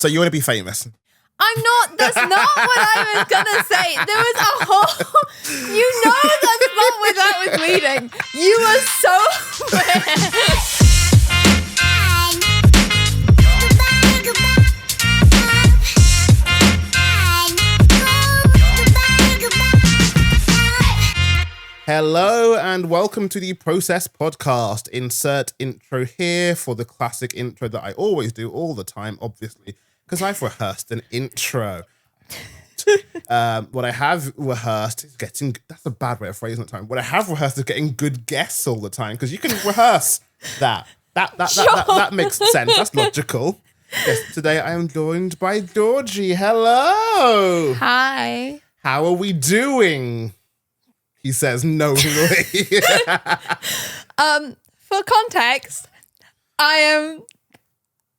So you want to be famous? I'm not. That's not what I was gonna say. There was a whole. You know that's not where that was leading. You were so bad. Hello and welcome to the Process Podcast. Insert intro here for the classic intro that I always do all the time, obviously, because I've rehearsed an intro. What I have rehearsed is getting, that's a bad way of phrasing it, what I have rehearsed is getting good guests all the time, because you can rehearse that. That makes sense. That's logical. Yes, today I am joined by Georgie. Hello. Hi. How are we doing? He says knowingly. For context, I am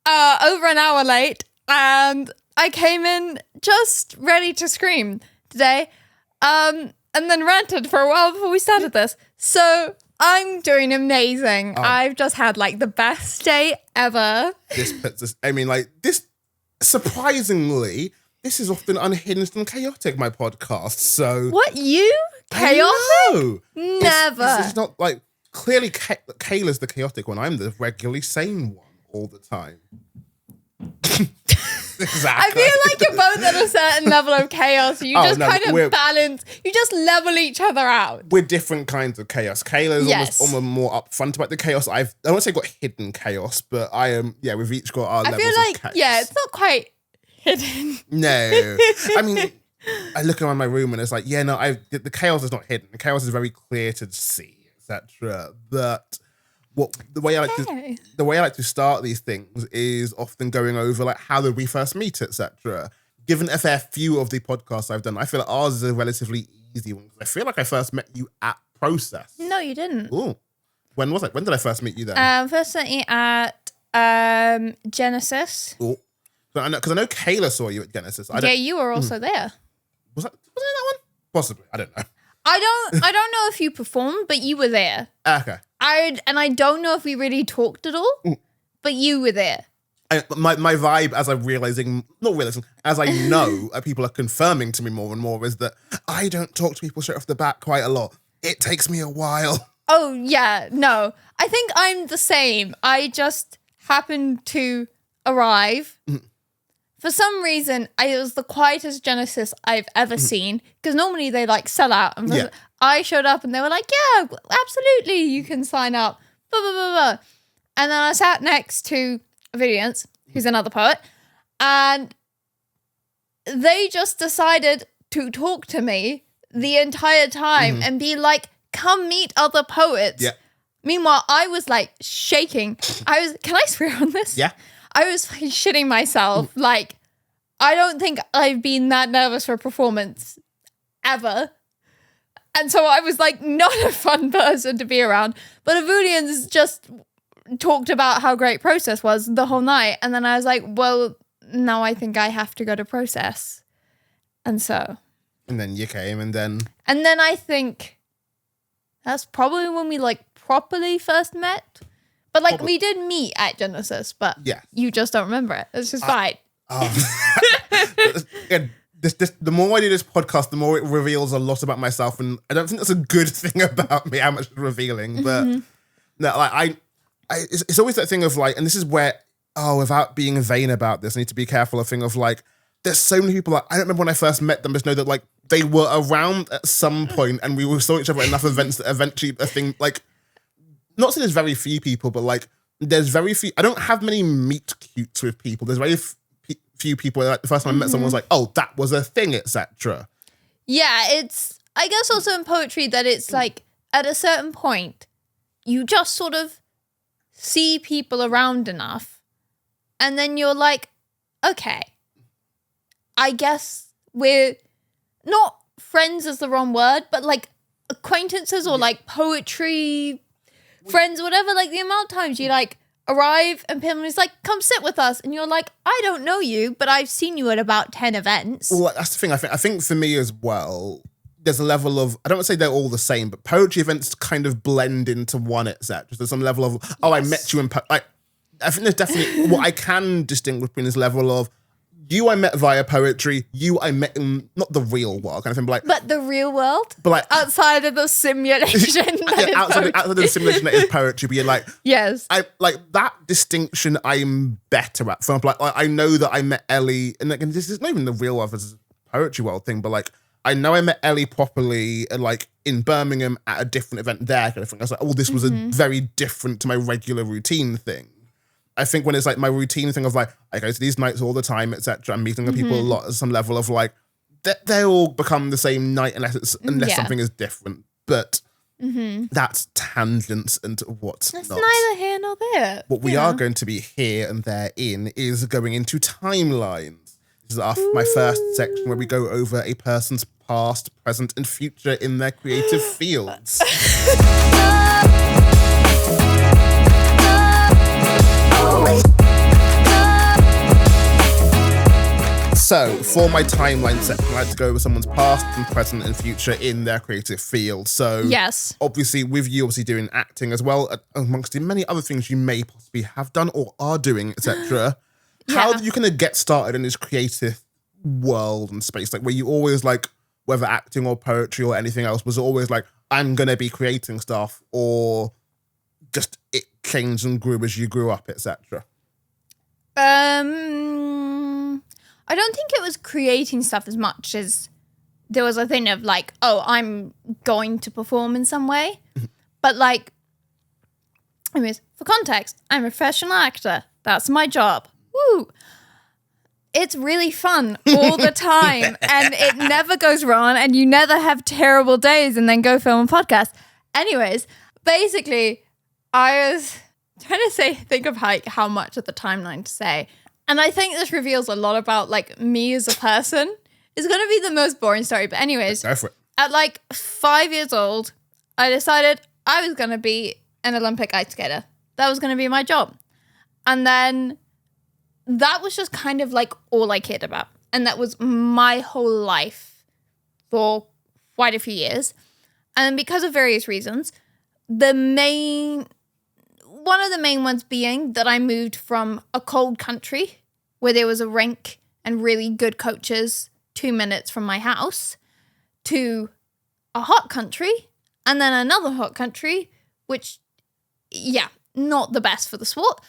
over an hour late, and I came in just ready to scream today, and then ranted for a while before we started this. So I'm doing amazing. I've just had like the best day ever. This puts us, I mean, like this, surprisingly, this is often unhinged and chaotic, my podcast. So what, you? Chaotic? Never. This is not like, clearly Kayla's the chaotic one. I'm the regularly sane one all the time. Exactly. I feel like you're both at a certain level of chaos. You kind of balance, you just level each other out. We're different kinds of chaos. Kayla's almost more upfront about the chaos. I won't say got hidden chaos, but I am, we've each got our levels of chaos. It's not quite hidden. No. I mean, I look around my room and it's like, the chaos is not hidden. The chaos is very clear to see, etc. But the way I like to start these things is often going over like how did we first meet, etc. Given a fair few of the podcasts I've done, I feel like ours is a relatively easy one. I feel like I first met you at Process. No, you didn't. Ooh. When was it? When did I first meet you then? First met you at Genesis. Ooh. Because I know Kayla saw you at Genesis. You were also there. Was I in that one? Possibly. I don't know. I don't know if you performed, but you were there. Okay. I don't know if we really talked at all, but you were there. My vibe, as as I know, people are confirming to me more and more, is that I don't talk to people straight off the bat quite a lot. It takes me a while. Oh, yeah. No. I think I'm the same. I just happened to arrive. For some reason, it was the quietest Genesis I've ever seen, because normally they like sell out. And I showed up and they were like, yeah, absolutely, you can sign up. Blah, blah, blah, blah. And then I sat next to Vivian, who's another poet, and they just decided to talk to me the entire time and be like, come meet other poets. Yeah. Meanwhile, I was like shaking. Can I swear on this? Yeah. I was like shitting myself. Like, I don't think I've been that nervous for a performance ever. And so I was like not a fun person to be around. But Avulians just talked about how great Process was the whole night. And then I was like, well, now I think I have to go to Process. And so. And then you came and then. And then I think that's probably when we like properly first met. But like we did meet at Genesis, but you just don't remember it. It's just fine. The more I do this podcast, the more it reveals a lot about myself, and I don't think that's a good thing about me. How much it's revealing, but no, like it's always that thing of like, and this is where without being vain about this, I need to be careful. A thing of like, there's so many people. Like, I don't remember when I first met them, just know that like they were around at some point, and we saw each other at enough events that eventually a thing like. Not saying there's very few people, but like there's very few. I don't have many meet cutes with people. There's very few people. Like the first time I met someone was like, oh, that was a thing, etc. Yeah, it's. I guess also in poetry that it's like at a certain point, you just sort of see people around enough, and then you're like, okay, I guess we're not friends is the wrong word, but like acquaintances or like poetry. Friends, whatever, like the amount of times you like arrive and people is like, come sit with us. And you're like, I don't know you, but I've seen you at about 10 events. Well, that's the thing. I think for me as well, there's a level of, I don't want to say they're all the same, but poetry events kind of blend into one, etc. There's some level of, I met you in, like, I think there's definitely, what I can distinguish between this level of, you I met via poetry, you I met in not the real world kind of thing, but the real world, but like outside of the simulation. outside of the simulation that is poetry, but you're like, yes, I like that distinction. I'm better at. For example, like I know that I met Ellie, and like, and this is not even the real world, this is a poetry world thing, but like I know I met Ellie properly, like in Birmingham at a different event there, kind of thing. I was like, oh, this was a very different to my regular routine thing. I think when it's like my routine thing of like, I go to these nights all the time, etc. I'm meeting the people a lot at some level of like, they all become the same night unless something is different. But that's tangents and what's that's not. neither here nor there. What we are going to be here and there in is going into timelines. This is my first section where we go over a person's past, present, and future in their creative fields. So, for my timeline section, I like to go over someone's past and present and future in their creative field. So, yes, obviously, with you obviously doing acting as well, amongst the many other things you may possibly have done or are doing, etc. How did you kind of get started in this creative world and space? Like, were you always like, whether acting or poetry or anything else, was it always like, I'm going to be creating stuff, or just it changed and grew as you grew up, etc.? I don't think it was creating stuff as much as there was a thing of like, oh, I'm going to perform in some way. But like, anyways, for context, I'm a professional actor. That's my job. Woo! It's really fun all the time and it never goes wrong and you never have terrible days and then go film a podcast. Anyways, basically, I was trying to think of how much of the timeline to say. And I think this reveals a lot about like me as a person. It's going to be the most boring story. But anyways, Go for it. At like 5 years old, I decided I was going to be an Olympic ice skater. That was going to be my job. And then that was just kind of like all I cared about. And that was my whole life for quite a few years. And because of various reasons, one of the main ones being that I moved from a cold country where there was a rink and really good coaches 2 minutes from my house to a hot country and then another hot country, which, yeah, not the best for the sport.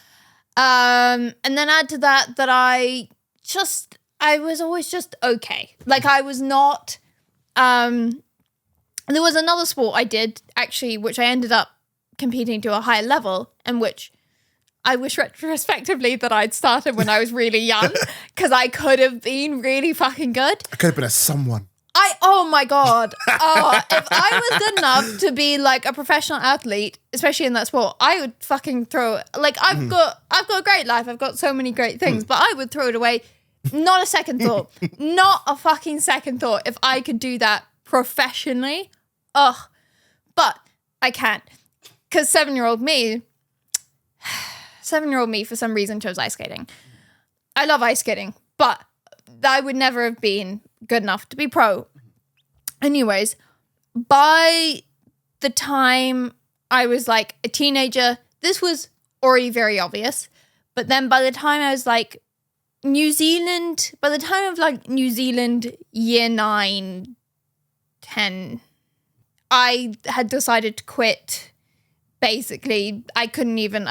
And then add to that I was always just okay. Like I was not, there was another sport I did actually, which I ended up competing to a higher level, and which I wish retrospectively that I'd started when I was really young, because I could have been really fucking good. I could have been a someone. Oh my God. Oh, if I was good enough to be like a professional athlete, especially in that sport, I would fucking throw it. Like I've got a great life. I've got so many great things, but I would throw it away. Not a second thought. Not a fucking second thought if I could do that professionally. Ugh. But I can't. Because 7-year-old me for some reason chose ice skating. I love ice skating, but I would never have been good enough to be pro. Anyways, by the time I was like a teenager, this was already very obvious. But then by the time I was like New Zealand year 9, 10, I had decided to quit. Basically, I couldn't even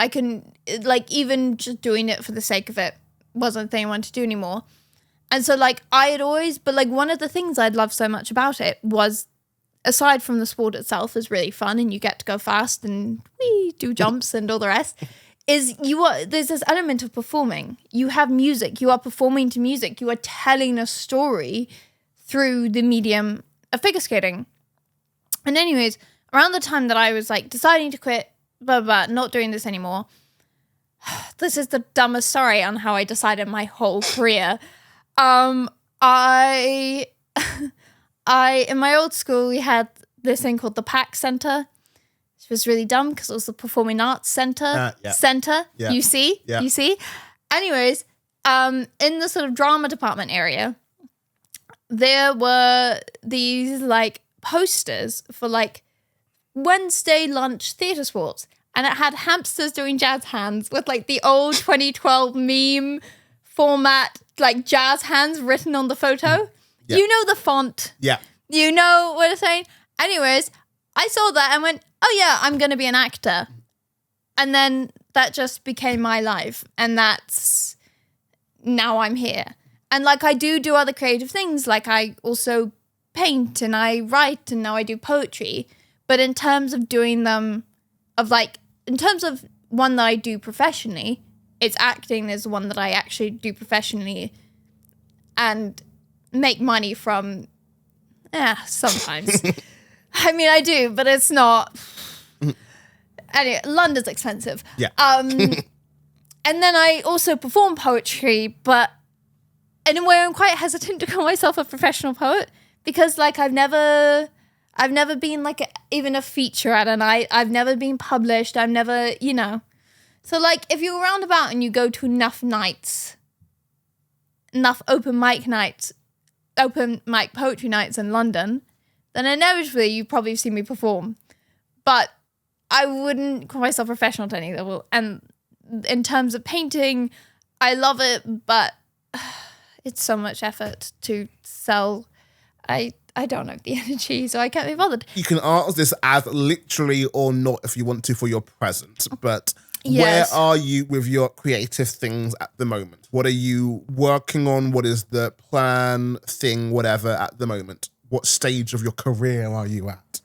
just doing it for the sake of it wasn't a thing I wanted to do anymore. And so like I had always, but like one of the things I'd loved so much about it was, aside from the sport itself is really fun and you get to go fast and we do jumps and all the rest, is there's this element of performing. You have music, you are performing to music, you are telling a story through the medium of figure skating. And anyways, around the time that I was like deciding to quit, not doing this anymore, this is the dumbest story on how I decided my whole career. I in my old school, we had this thing called the PAC Center. It was really dumb because it was the Performing Arts Center. Yeah. You see? Anyways, in the sort of drama department area, there were these like posters for like Wednesday lunch theatre sports. And it had hamsters doing jazz hands with like the old 2012 meme format, like jazz hands written on the photo. Yeah. You know the font. Yeah. You know what I'm saying? Anyways, I saw that and went, oh yeah, I'm going to be an actor. And then that just became my life. And that's, now I'm here. And like I do other creative things. Like I also paint and I write and now I do poetry. But in terms of doing them, in terms of one that I do professionally, it's acting is the one that I actually do professionally and make money from. Sometimes. I mean, I do, but it's not. Anyway, London's expensive. Yeah. And then I also perform poetry, but in a way I'm quite hesitant to call myself a professional poet because, like, I've never been like even a feature at a night. I've never been published. I've never, So, like, if you're roundabout and you go to enough nights, enough open mic poetry nights in London, then inevitably you probably see me perform. But I wouldn't call myself professional to any level. And in terms of painting, I love it, but it's so much effort to sell. I don't have the energy, so I can't be bothered. You can answer this as literally or not if you want to for your present, but Yes. Where are you with your creative things at the moment? What are you working on? What is the plan, thing, whatever at the moment? What stage of your career are you at?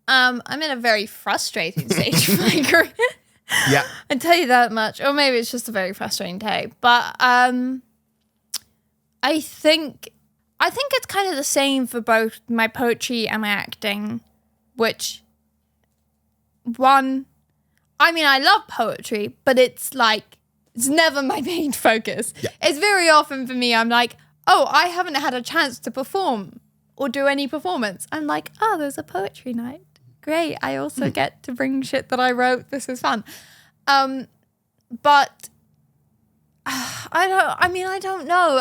I'm in a very frustrating stage of my career. Yeah. I tell you that much. Or maybe it's just a very frustrating day. But I think it's kind of the same for both my poetry and my acting, which I love poetry, but it's never my main focus. Yeah. It's very often for me, I'm like, oh, I haven't had a chance to perform or do any performance. I'm like, oh, there's a poetry night. Great. I also get to bring shit that I wrote. This is fun. But I don't know.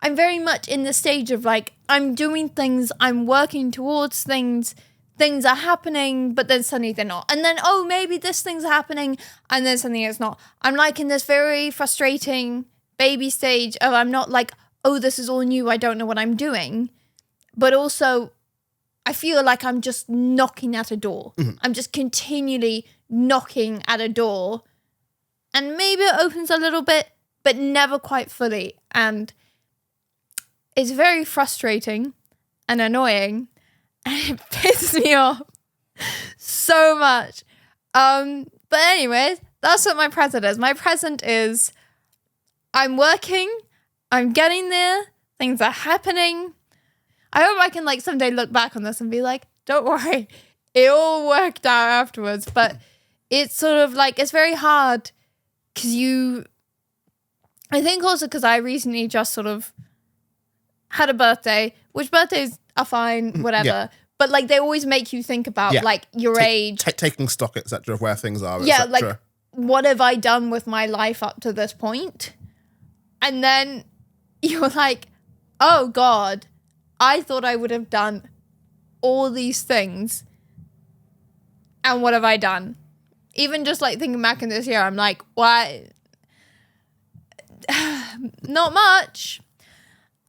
I'm very much in the stage of I'm doing things, I'm working towards things are happening, but then suddenly they're not. And then, oh, maybe this thing's happening, and then suddenly it's not. I'm in this very frustrating baby stage of I'm not oh, this is all new, I don't know what I'm doing. But also, I feel like I'm just knocking at a door. Mm-hmm. I'm just continually knocking at a door. And maybe it opens a little bit, but never quite fully. And it's very frustrating and annoying. And it pisses me off so much. But anyways, that's what my present is. My present is I'm working, I'm getting there, things are happening. I hope I can someday look back on this and be like, don't worry, it all worked out afterwards. But it's sort of it's very hard because I think also because I recently just sort of had a birthday, which birthdays are fine, whatever. Yeah. But they always make you think about your age. Taking stock, etc., of where things are, yeah, etc. What have I done with my life up to this point? And then you're like, oh God, I thought I would have done all these things. And what have I done? Even just thinking back in this year, I'm like, what? Not much.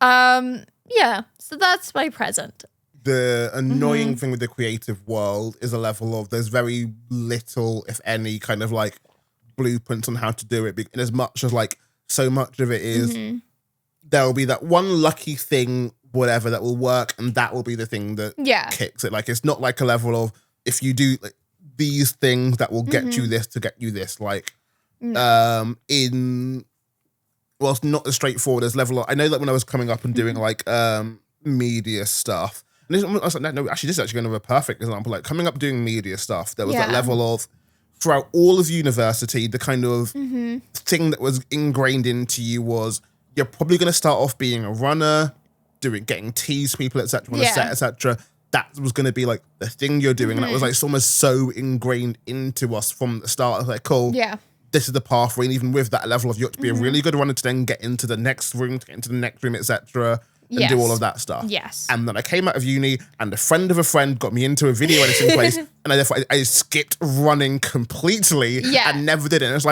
Yeah, so that's my present. The annoying thing with the creative world is a level of there's very little, if any, kind of blueprints on how to do it. In as much as so much of it is there'll be that one lucky thing, whatever, that will work, and that will be the thing that kicks it. It's not a level of if you do these things that will get you this to get you this. Well, it's not as straightforward as level of, I know that when I was coming up and doing media stuff, and I was like, no, actually, this is actually kind of a perfect example. Coming up doing media stuff, there was that level of, throughout all of university, the kind of thing that was ingrained into you was, you're probably going to start off being a runner, getting teased people, etc., on a set, etc. That was going to be the thing you're doing. And that was almost so ingrained into us from the start. I was cool. Yeah. This is the pathway, and even with that level of you have to be a really good runner to then get into the next room, etc., and do all of that stuff. Yes. And then I came out of uni, and a friend of a friend got me into a video editing place, and I skipped running completely and never did it. And it's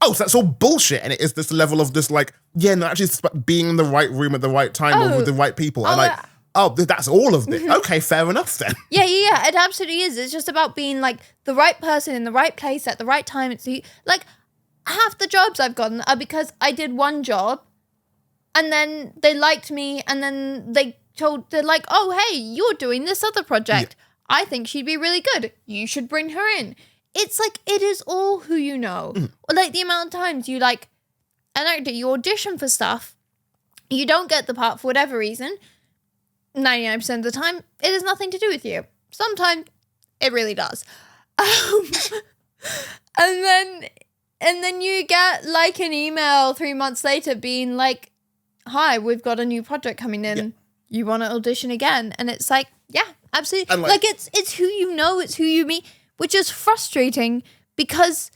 oh, so that's all bullshit. And it is this level of this like, yeah, no, actually it's about being in the right room at the right time or with the right people. And like, oh, that's all of it. Okay, fair enough then. Yeah, it absolutely is. It's just about being like the right person in the right place at the right time. It's like half the jobs I've gotten are because I did one job and then they liked me and then they're like, oh, hey, you're doing this other project. Yeah. I think she'd be really good. You should bring her in. It's like, it is all who you know. Or like the amount of times you like an actor, you audition for stuff, you don't get the part for whatever reason. 99% of the time, it has nothing to do with you. Sometimes it really does. And then you get like an email 3 months later being like, hi, we've got a new project coming in. Yeah. You want to audition again? And it's like, yeah, absolutely. And like it's who you know, it's who you meet, which is frustrating because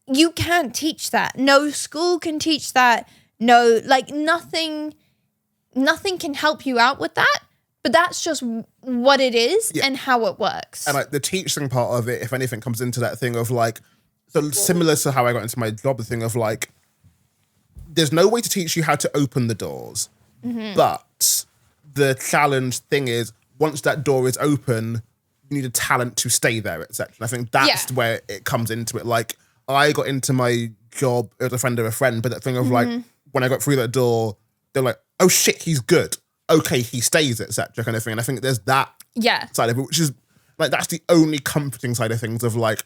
you can't teach that. No school can teach that. No, like nothing can help you out with that. But that's just what it is and how it works. And like the teaching part of it, if anything, comes into that thing of like, so similar to how I got into my job, the thing of like, there's no way to teach you how to open the doors. But the challenge thing is, once that door is open, you need a talent to stay there, etc. And I think that's where it comes into it. Like, I got into my job as a friend of a friend, but that thing of like, when I got through that door, they're like, oh shit, he's good. Okay, he stays, etc. kind of thing. And I think there's that side of it, which is like, that's the only comforting side of things of like,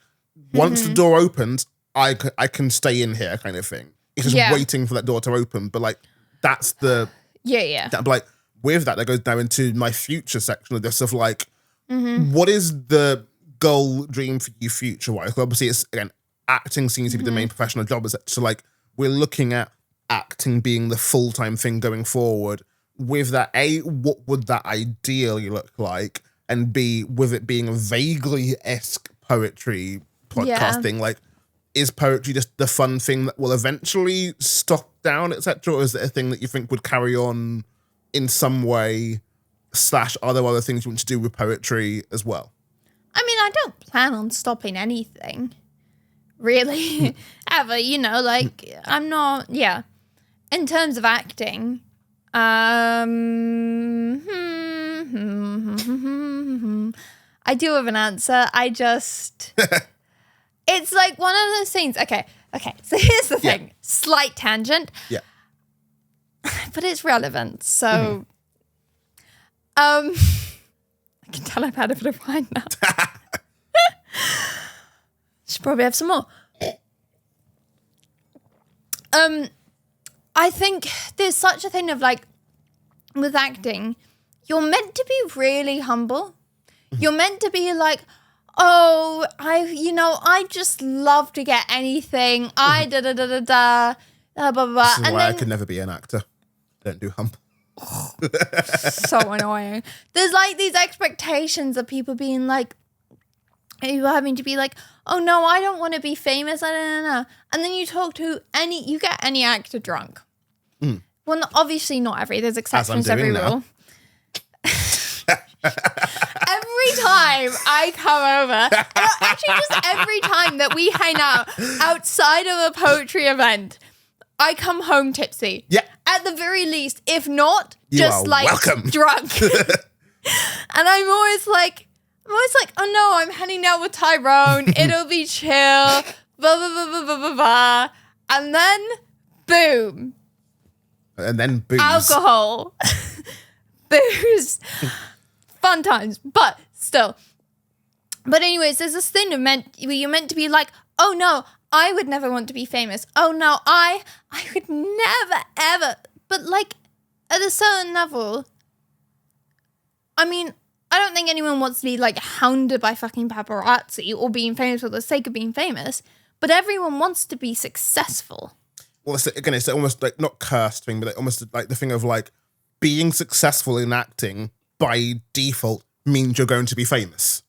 once the door opens, I can stay in here kind of thing. It's just waiting for that door to open. But like, that's the... That, like, with that goes down into my future section of this of like, what is the goal, dream for you future-wise? Obviously, it's, again, acting seems to be the main professional job. So like, we're looking at acting being the full-time thing going forward. With that, A, what would that ideally look like? And B, with it being a vaguely-esque poetry podcast thing, like, is poetry just the fun thing that will eventually stop down, etc.? Or is it a thing that you think would carry on in some way, / are there other things you want to do with poetry as well? I mean, I don't plan on stopping anything, really, ever, you know, like, I'm not, in terms of acting, I do have an answer. I just, it's like one of those things. Okay. So here's the thing. Slight tangent. Yeah. But it's relevant. So, I can tell I've had a bit of wine now. Should probably have some more. I think there's such a thing of like, with acting, you're meant to be really humble. You're meant to be like, oh, I just love to get anything. I blah, blah, blah. This is why I could never be an actor. Don't do humble. So annoying. There's like these expectations of people being like, you having to be like, oh no, I don't want to be famous. And then you talk to you get any actor drunk. Well, obviously not there's exceptions to every rule. Every time I come over, actually just every time that we hang out outside of a poetry event, I come home tipsy. Yeah. At the very least, if not, just like welcome. Drunk. And I'm always like, oh no, I'm hanging out with Tyrone. It'll be chill. Blah, blah, blah, blah, blah, blah, blah. And then, boom. And then booze. Alcohol. Booze. Fun times. But still. But anyways, there's this thing where you're meant to be like, oh no, I would never want to be famous. Oh no, I would never, ever. But like, at a certain level, I mean, I don't think anyone wants to be like hounded by fucking paparazzi or being famous for the sake of being famous, but everyone wants to be successful. Well, it's almost like not cursed thing, but like almost like the thing of like being successful in acting by default means you're going to be famous.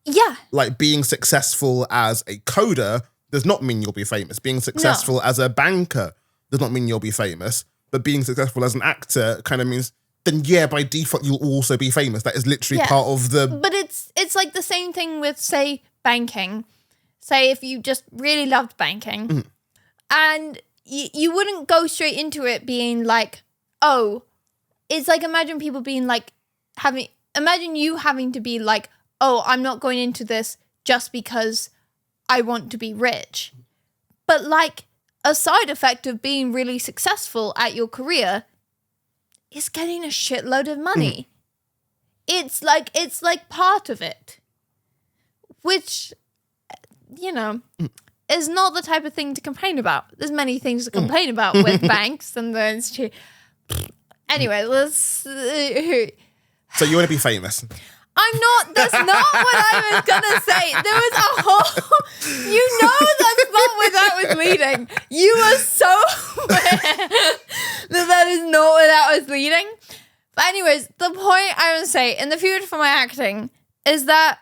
Yeah. Like being successful as a coder does not mean you'll be famous. Being successful as a banker does not mean you'll be famous. But being successful as an actor kind of means, then by default, you'll also be famous. That is literally part of the... But it's like the same thing with, say, banking. Say if you just really loved banking, And you wouldn't go straight into it being like, oh, it's like imagine people being like imagine you having to be like, oh, I'm not going into this just because I want to be rich. But like a side effect of being really successful at your career is getting a shitload of money. It's like part of it, which, you know, is not the type of thing to complain about. There's many things to complain about with banks and the institute. Anyway, let's. So you want to be famous? I'm not. That's not what I was gonna say. There was a whole. You know that's not where that was leading. You were so aware that is not where that was leading. But anyways, the point I want to say in the future for my acting is that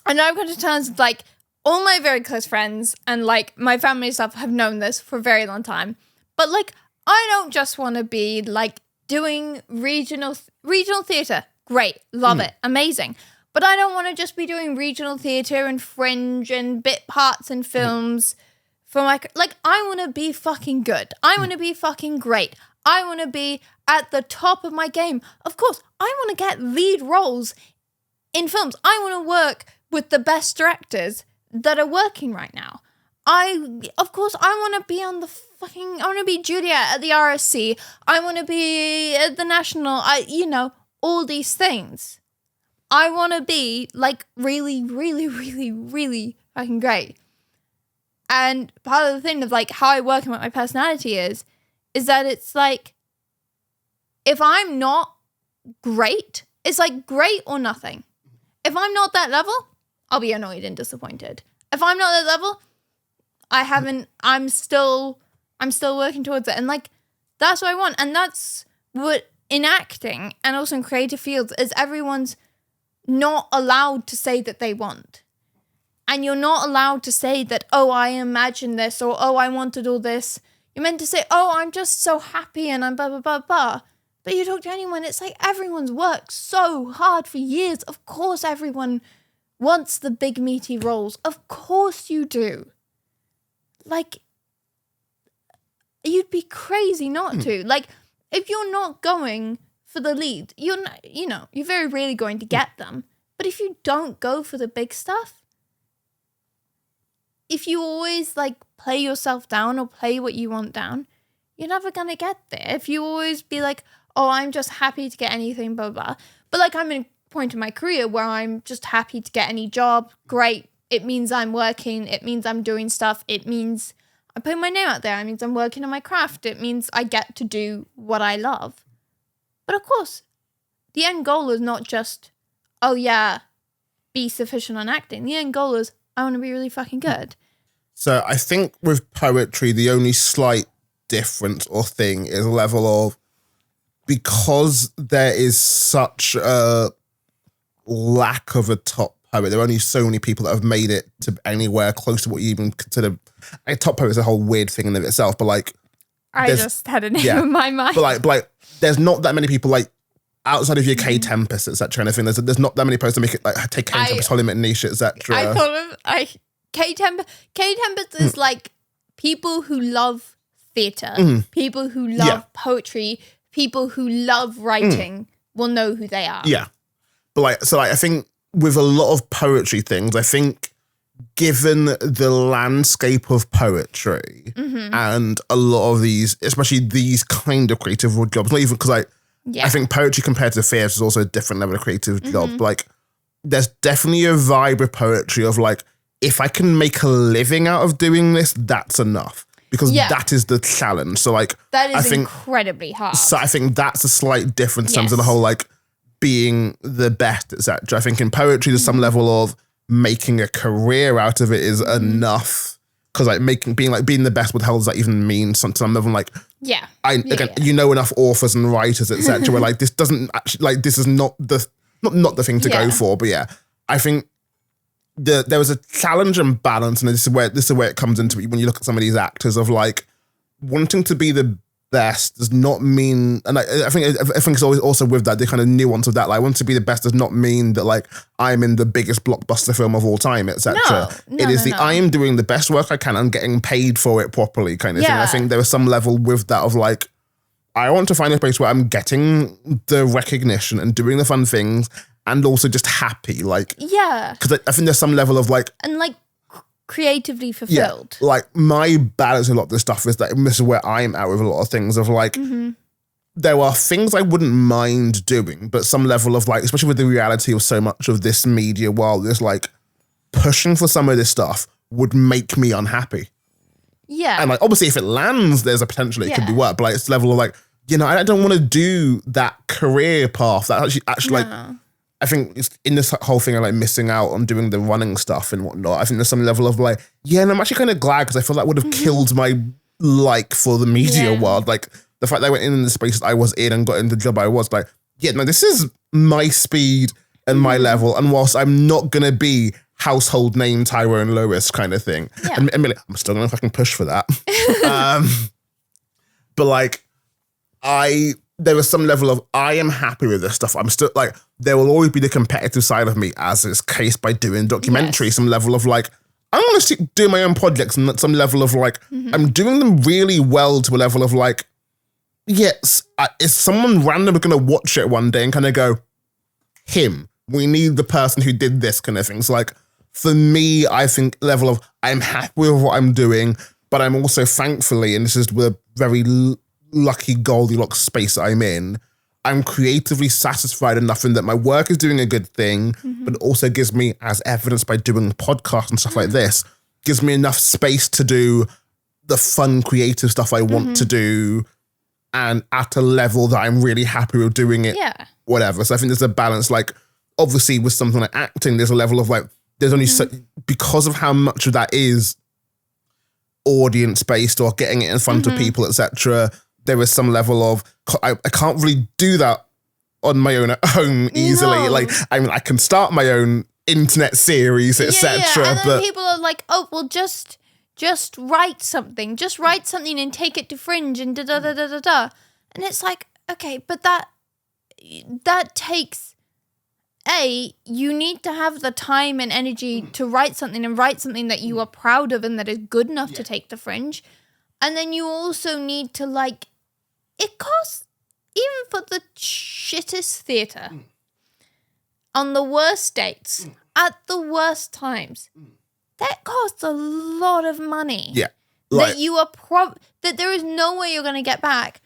I know I've come to terms with like all my very close friends and like my family and stuff have known this for a very long time. But like I don't just want to be like doing regional theatre. Great, love it, amazing. But I don't want to just be doing regional theatre and fringe and bit parts in films for my like. I want to be fucking good. I want to be fucking great. I want to be at the top of my game. Of course, I want to get lead roles in films. I want to work with the best directors that are working right now. I want to be on the fucking. I want to be Juliet at the RSC. I want to be at the National. All these things. I want to be like really, really, really, really fucking great. And part of the thing of like how I work and what my personality is that it's like, if I'm not great, it's like great or nothing. If I'm not that level, I'll be annoyed and disappointed. If I'm not that level, I'm still working towards it. And like, that's what I want. And that's what in acting and also in creative fields is everyone's not allowed to say that they want. And you're not allowed to say that, oh, I imagined this or, oh, I wanted all this. You're meant to say, oh, I'm just so happy and I'm blah, blah, blah, blah. But you talk to anyone, it's like everyone's worked so hard for years. Of course everyone wants the big meaty roles. Of course you do. Like, you'd be crazy not to. Like, if you're not going for the lead, you're very rarely going to get them. But if you don't go for the big stuff, if you always like play yourself down or play what you want down, you're never going to get there. If you always be like, oh, I'm just happy to get anything, blah, blah. But like I'm in a point in my career where I'm just happy to get any job. Great. It means I'm working. It means I'm doing stuff. It means I'm putting my name out there. It means I'm working on my craft. It means I get to do what I love. But of course, the end goal is not just, oh yeah, be sufficient on acting. The end goal is, I want to be really fucking good. So I think with poetry, the only slight difference or thing is a level of, because there is such a lack of a top poet, there are only so many people that have made it to anywhere close to what you even consider. A top poet is a whole weird thing in and of itself, but like, I just had a name in my mind. But like, there's not that many people like outside of your K Tempest, etc. And everything. There's not that many poets to make it like take K Tempest, Holly McNish, etc. I thought of K Tempest is like people who love theatre, people who love poetry, people who love writing will know who they are. Yeah, but like, I think with a lot of poetry things, I think given the landscape of poetry and a lot of these, especially these kind of creative jobs, not even because I think poetry compared to theatre is also a different level of creative job. Like, there's definitely a vibe of poetry of like, if I can make a living out of doing this, that's enough. Because that is the challenge. So like, that is incredibly hard. So I think that's a slight difference in terms of the whole like being the best, etc. I think in poetry, there's some level of making a career out of it is enough. Because like being the best, what the hell does that even mean? Some level like you know enough authors and writers, etc. where like this doesn't actually like this is not the thing to go for. But yeah, I think there was a challenge and balance, and this is where it comes into it when you look at some of these actors of like wanting to be the best does not mean, and I think it's always also with that, the kind of nuance of that, like, I want to be the best does not mean that, like, I'm in the biggest blockbuster film of all time, etc. I am doing the best work I can and getting paid for it properly kind of thing. I think there is some level with that of, like, I want to find a place where I'm getting the recognition and doing the fun things and also just happy, like, because I think there's some level of, like, and, like, creatively fulfilled. Like, my balance in a lot of this stuff is that, and this is where I'm at with a lot of things of, like, there are things I wouldn't mind doing, but some level of, like, especially with the reality of so much of this media world, is, like, pushing for some of this stuff would make me unhappy. Yeah. And, like, obviously if it lands, there's a potential it could be work, but, like, it's the level of, like, you know, I don't want to do that career path that actually like, I think it's in this whole thing of, like, missing out on doing the running stuff and whatnot. I think there's some level of, like, and I'm actually kind of glad, because I feel that would have killed my like for the media world. Like, the fact that I went in the space that I was in and got into the job I was, like, no, this is my speed and my level. And whilst I'm not going to be household name Tyrone Lewis kind of thing, and I'm still going to fucking push for that. But, like, there was some level of, I am happy with this stuff. I'm still, like, there will always be the competitive side of me, as is case by doing documentary, some level of, like, I'm going to do my own projects, and some level of, like, I'm doing them really well to a level of, like, yes, is someone random going to watch it one day and kind of go, him, we need the person who did this kind of thing. So, like, for me, I think level of, I'm happy with what I'm doing, but I'm also thankfully, and this is the very lucky Goldilocks space I'm in, I'm creatively satisfied enough in that my work is doing a good thing, but it also gives me, as evidenced by doing podcasts and stuff like this, gives me enough space to do the fun, creative stuff I want to do, and at a level that I'm really happy with doing it, whatever. So I think there's a balance, like, obviously with something like acting, there's a level of, like, there's only because of how much of that is audience-based or getting it in front of people, etc., there is some level of, I can't really do that on my own at home easily. No. Like, I mean, I can start my own internet series, etc. And then people are like, oh, well, just write something. Just write something and take it to Fringe and da-da-da-da-da-da. And it's like, okay, but that takes, you need to have the time and energy to write something that you are proud of and that is good enough to take to Fringe. And then you also need to, like, it costs, even for the shittest theatre, on the worst dates, at the worst times, that costs a lot of money. Yeah. Like, that you are that there is no way you're going to get back.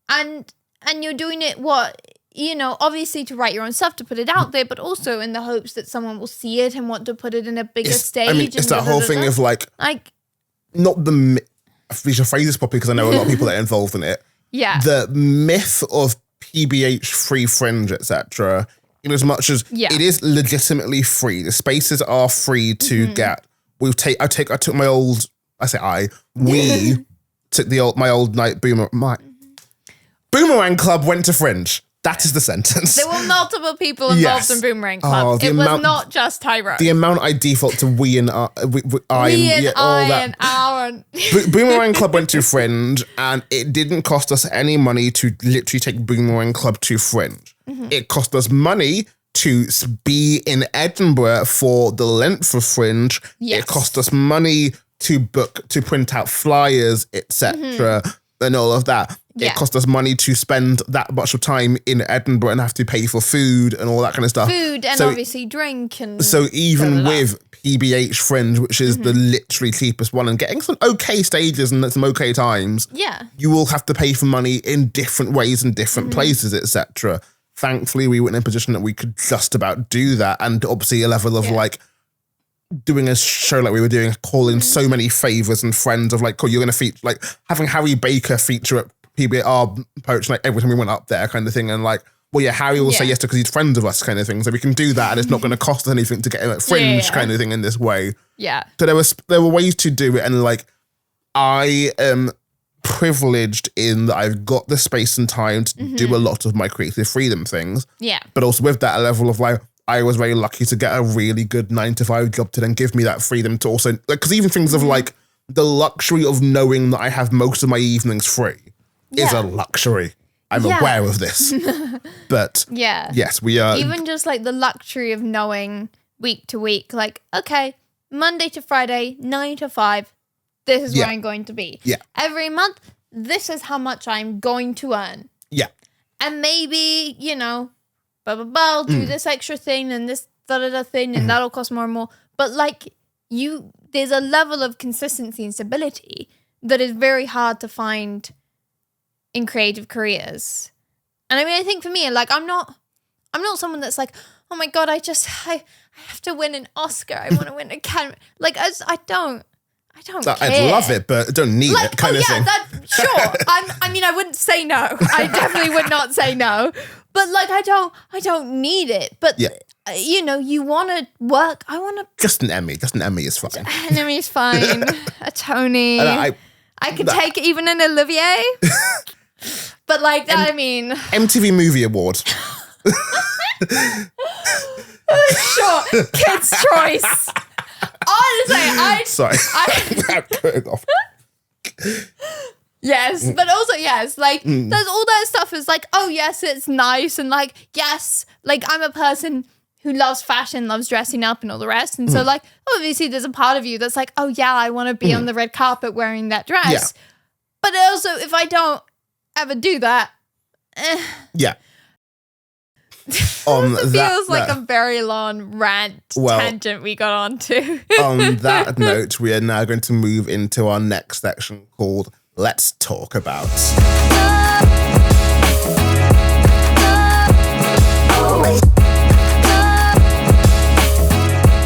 And you're doing it, obviously to write your own stuff, to put it out there, but also in the hopes that someone will see it and want to put it in a bigger stage. I mean, it's that whole thing of, like, not the, we should phrase this properly because I know a lot of people that are involved in it. Yeah. The myth of PBH free Fringe, etc., in as much as it is legitimately free. The spaces are free to get. We took my old, we took my old night Boomerang Club went to Fringe. That is the sentence. There were multiple people involved in Boomerang Club. It was not just Tyrone. The amount I default to we and Aaron. Boomerang Club went to Fringe, and it didn't cost us any money to literally take Boomerang Club to Fringe. It cost us money to be in Edinburgh for the length of Fringe. It cost us money to print out flyers, etc., and all of that. It cost us money to spend that much of time in Edinburgh and have to pay for food and all that kind of stuff. Food and obviously drink. And so even with PBH Fringe, which is the literally cheapest one, and getting some okay stages and some okay times, you will have to pay for money in different ways in different places, etc. Thankfully, we were in a position that we could just about do that, and obviously a level of like doing a show like we were doing, calling so many favours and friends of like, cool, you're going to feature, like having Harry Baker feature at PBR Poach, like every time we went up there kind of thing, and like, well, Harry will say yes because he's friends of us kind of thing, so we can do that and it's not going to cost us anything to get him at Fringe kind of thing in this way. Yeah. So there were ways to do it, and like, I am privileged in that I've got the space and time to do a lot of my creative freedom things. Yeah. But also with that, a level of like, I was very lucky to get a really good 9-to-5 job to then give me that freedom to also, because even things of like the luxury of knowing that I have most of my evenings free. is a luxury. I'm aware of this. But yes, we are. Even just like the luxury of knowing week to week, like, okay, Monday to Friday, 9 to 5, this is where I'm going to be. Yeah. Every month, this is how much I'm going to earn. Yeah. And maybe, I'll do this extra thing and this thing, and that'll cost more and more. But like there's a level of consistency and stability that is very hard to find in creative careers. And I mean, I think for me, like, I'm not someone that's like, oh my God, I have to win an Oscar. I want to win an Academy. Like, I don't care. I'd love it, but I don't need it kind of thing. Sure. I wouldn't say no. I definitely would not say no. But like, I don't need it. But you want to work. I want to. Just an Emmy is fine. An Emmy is fine. A Tony. I could take even an Olivier. But like, MTV Movie Award. Sure. Kids' Choice. Honestly, Sorry. I'm going off. Yes, but also yes, like there's all that stuff is like, oh yes, it's nice, and like yes, like I'm a person who loves fashion, loves dressing up and all the rest. And so like obviously there's a part of you that's like, oh yeah, I want to be on the red carpet wearing that dress. Yeah. But also if I don't ever do that, yeah. It feels like a very long tangent we got onto. On that note, we are now going to move into our next section called Let's Talk About.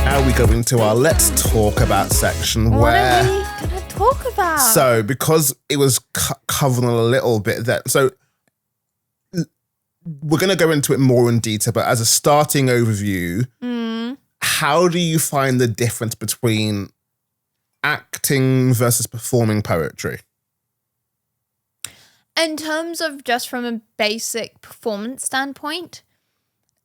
Now we go into our Let's Talk About section what where... are we going to talk about? So, because it was covering a little bit there, so... We're going to go into it more in detail, but as a starting overview, how do you find the difference between acting versus performing poetry? In terms of just from a basic performance standpoint,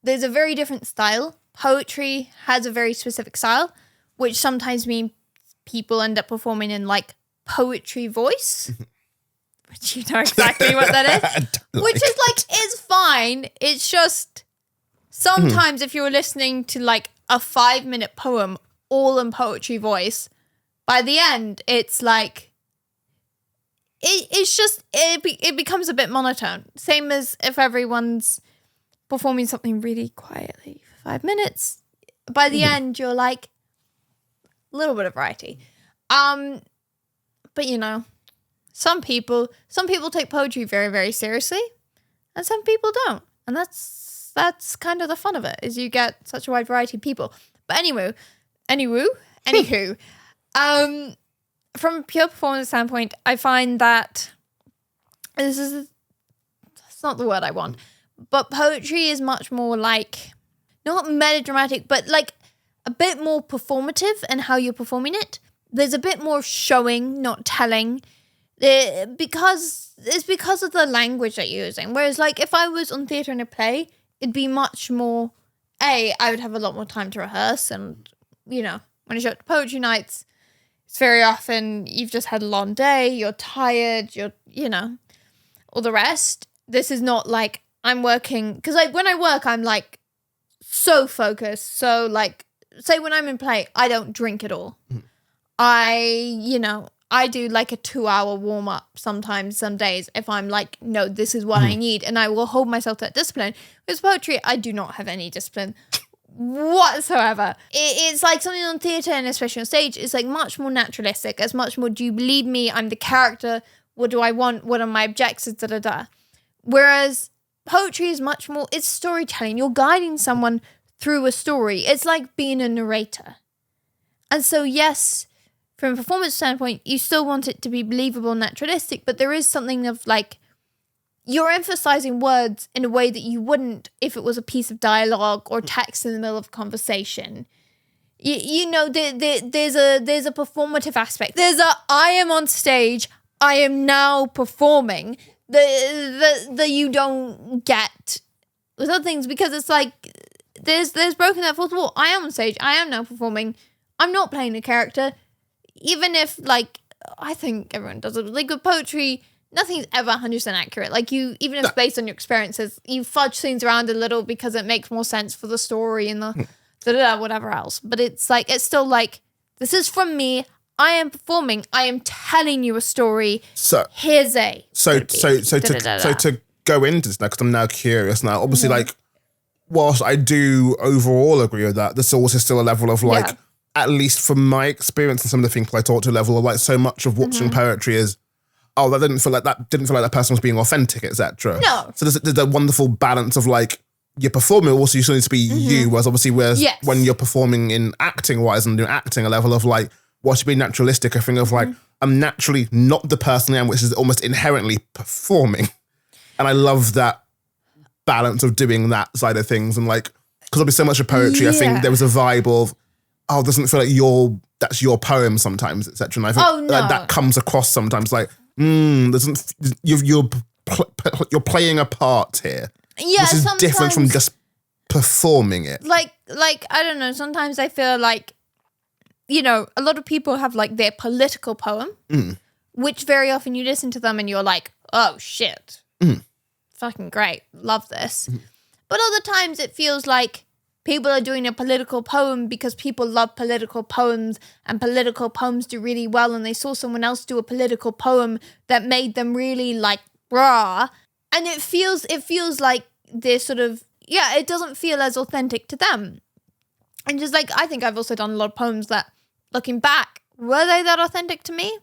there's a very different style. Poetry has a very specific style, which sometimes means people end up performing in like poetry voice. Which you know exactly what that is. Which is like, it's fine. It's just sometimes if you're listening to like a 5-minute poem all in poetry voice, by the end it's like it becomes a bit monotone. Same as if everyone's performing something really quietly for 5 minutes. By the end you're like a little bit of variety. But some people take poetry very, very seriously, and some people don't. And that's kind of the fun of it, is you get such a wide variety of people. But anywho, from a pure performance standpoint, I find that that's not the word I want, but poetry is much more like, not melodramatic, but like a bit more performative in how you're performing it. There's a bit more showing, not telling. Because of the language that you're using. Whereas, like, if I was on theatre in a play, it'd be much more, I would have a lot more time to rehearse. And, when I show up to poetry nights, it's very often you've just had a long day, you're tired, all the rest. This is not like I'm working, because, like, when I work, I'm, like, so focused. So, like, say when I'm in play, I don't drink at all. I do like a 2-hour warm up sometimes, some days, if I'm like, no, this is what I need. And I will hold myself to that discipline. With poetry, I do not have any discipline whatsoever. It's like something on theatre, and especially on stage, it's like much more naturalistic. It's much more, do you believe me? I'm the character. What do I want? What are my objectives? Da, da, da. Whereas poetry is much more, it's storytelling. You're guiding someone through a story. It's like being a narrator. And so, yes, from a performance standpoint, you still want it to be believable and naturalistic, but there is something of like, you're emphasizing words in a way that you wouldn't if it was a piece of dialogue or text in the middle of a conversation. There's a performative aspect. There's I am on stage, I am now performing that you don't get with other things, because it's like there's broken that fourth wall. I am on stage, I am now performing. I'm not playing a character. Even if, like, I think everyone does it. Like, with poetry, nothing's ever 100% accurate. Like even if it's based on your experiences, you fudge things around a little because it makes more sense for the story and the whatever else. But it's like, it's still like, this is from me. I am performing. I am telling you a story. So here's a. So to go into this now, because I'm now curious now. Obviously, like, whilst I do overall agree with that, there's also still a level of like, at least from my experience and some of the things I taught to a level of like, so much of watching poetry is, oh, that didn't feel like that person was being authentic, etc. No. So there's a wonderful balance of like, you're performing, also you still need to be you, whereas when you're performing in acting wise and doing acting, a level of like, what should be naturalistic, a thing of like, I'm naturally not the person I am, which is almost inherently performing. And I love that balance of doing that side of things. And like, because there'll be so much of poetry, I think there was a vibe of, oh, it doesn't feel like that's your poem sometimes, etc. And I think that comes across sometimes like, you're playing a part here. Yeah, this is different from just performing it. Like I don't know, sometimes I feel like, you know, a lot of people have like their political poem, which very often you listen to them and you're like, oh shit, fucking great, love this. But other times it feels like people are doing a political poem because people love political poems and political poems do really well, and they saw someone else do a political poem that made them really like, brah. And it feels like they're sort of, it doesn't feel as authentic to them. And just like, I think I've also done a lot of poems that, looking back, were they that authentic to me?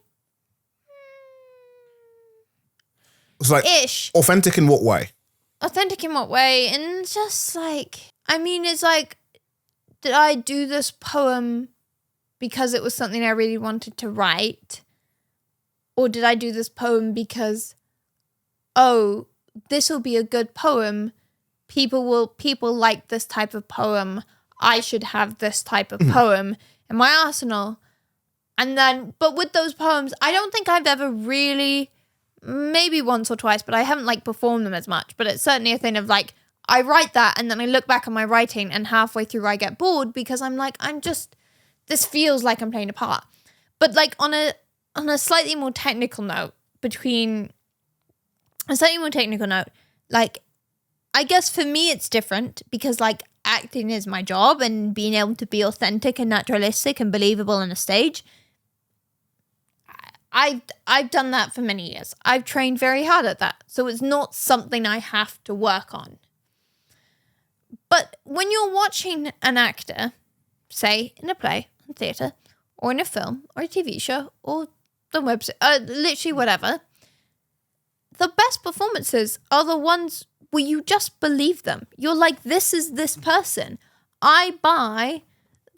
It's like, ish. Authentic in what way? Authentic in what way? And just like, I mean, it's like, did I do this poem because it was something I really wanted to write? Or did I do this poem because, oh, this will be a good poem. People like this type of poem. I should have this type of poem in my arsenal. And then, but with those poems, I don't think I've ever really, maybe once or twice, but I haven't like performed them as much. But it's certainly a thing of like, I write that and then I look back on my writing and halfway through I get bored because I'm like, this feels like I'm playing a part. But like on a slightly more technical note, like, I guess for me it's different because like acting is my job and being able to be authentic and naturalistic and believable on a stage. I've done that for many years. I've trained very hard at that. So it's not something I have to work on. But when you're watching an actor, say in a play, in theatre, or in a film, or a TV show, or the website, literally whatever, the best performances are the ones where you just believe them. You're like, this is this person. I buy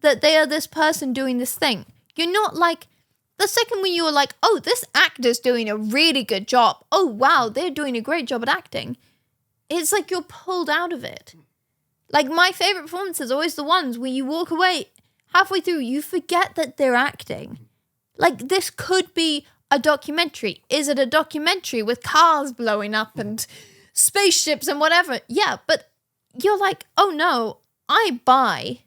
that they are this person doing this thing. You're not like, the second when you're like, oh, this actor's doing a really good job. Oh, wow, they're doing a great job at acting. It's like you're pulled out of it. Like my favorite performances are always the ones where you walk away halfway through, you forget that they're acting. Like this could be a documentary. Is it a documentary with cars blowing up and spaceships and whatever? Yeah, but you're like, oh no, I buy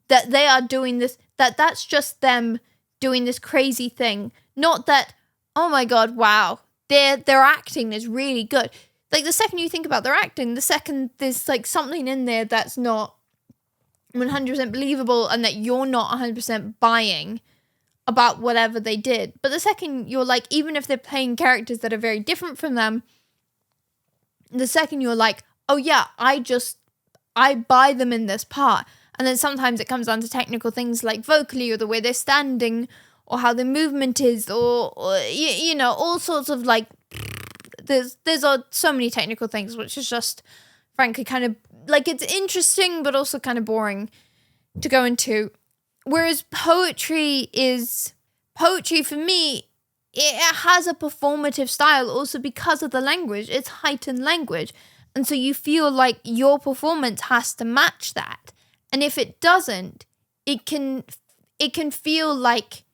that they are doing this, that's just them doing this crazy thing. Not that, oh my God, wow, their acting is really good. Like the second you think about their acting, the second there's like something in there that's not 100% believable and that you're not 100% buying about whatever they did. But the second you're like, even if they're playing characters that are very different from them, the second you're like, oh yeah, I buy them in this part. And then sometimes it comes down to technical things like vocally or the way they're standing or how the movement is or you know, all sorts of like, there's so many technical things, which is just frankly kind of like, it's interesting, but also kind of boring to go into. Whereas poetry for me, it has a performative style also because of the language. It's heightened language. And so you feel like your performance has to match that. And if it doesn't, it can feel like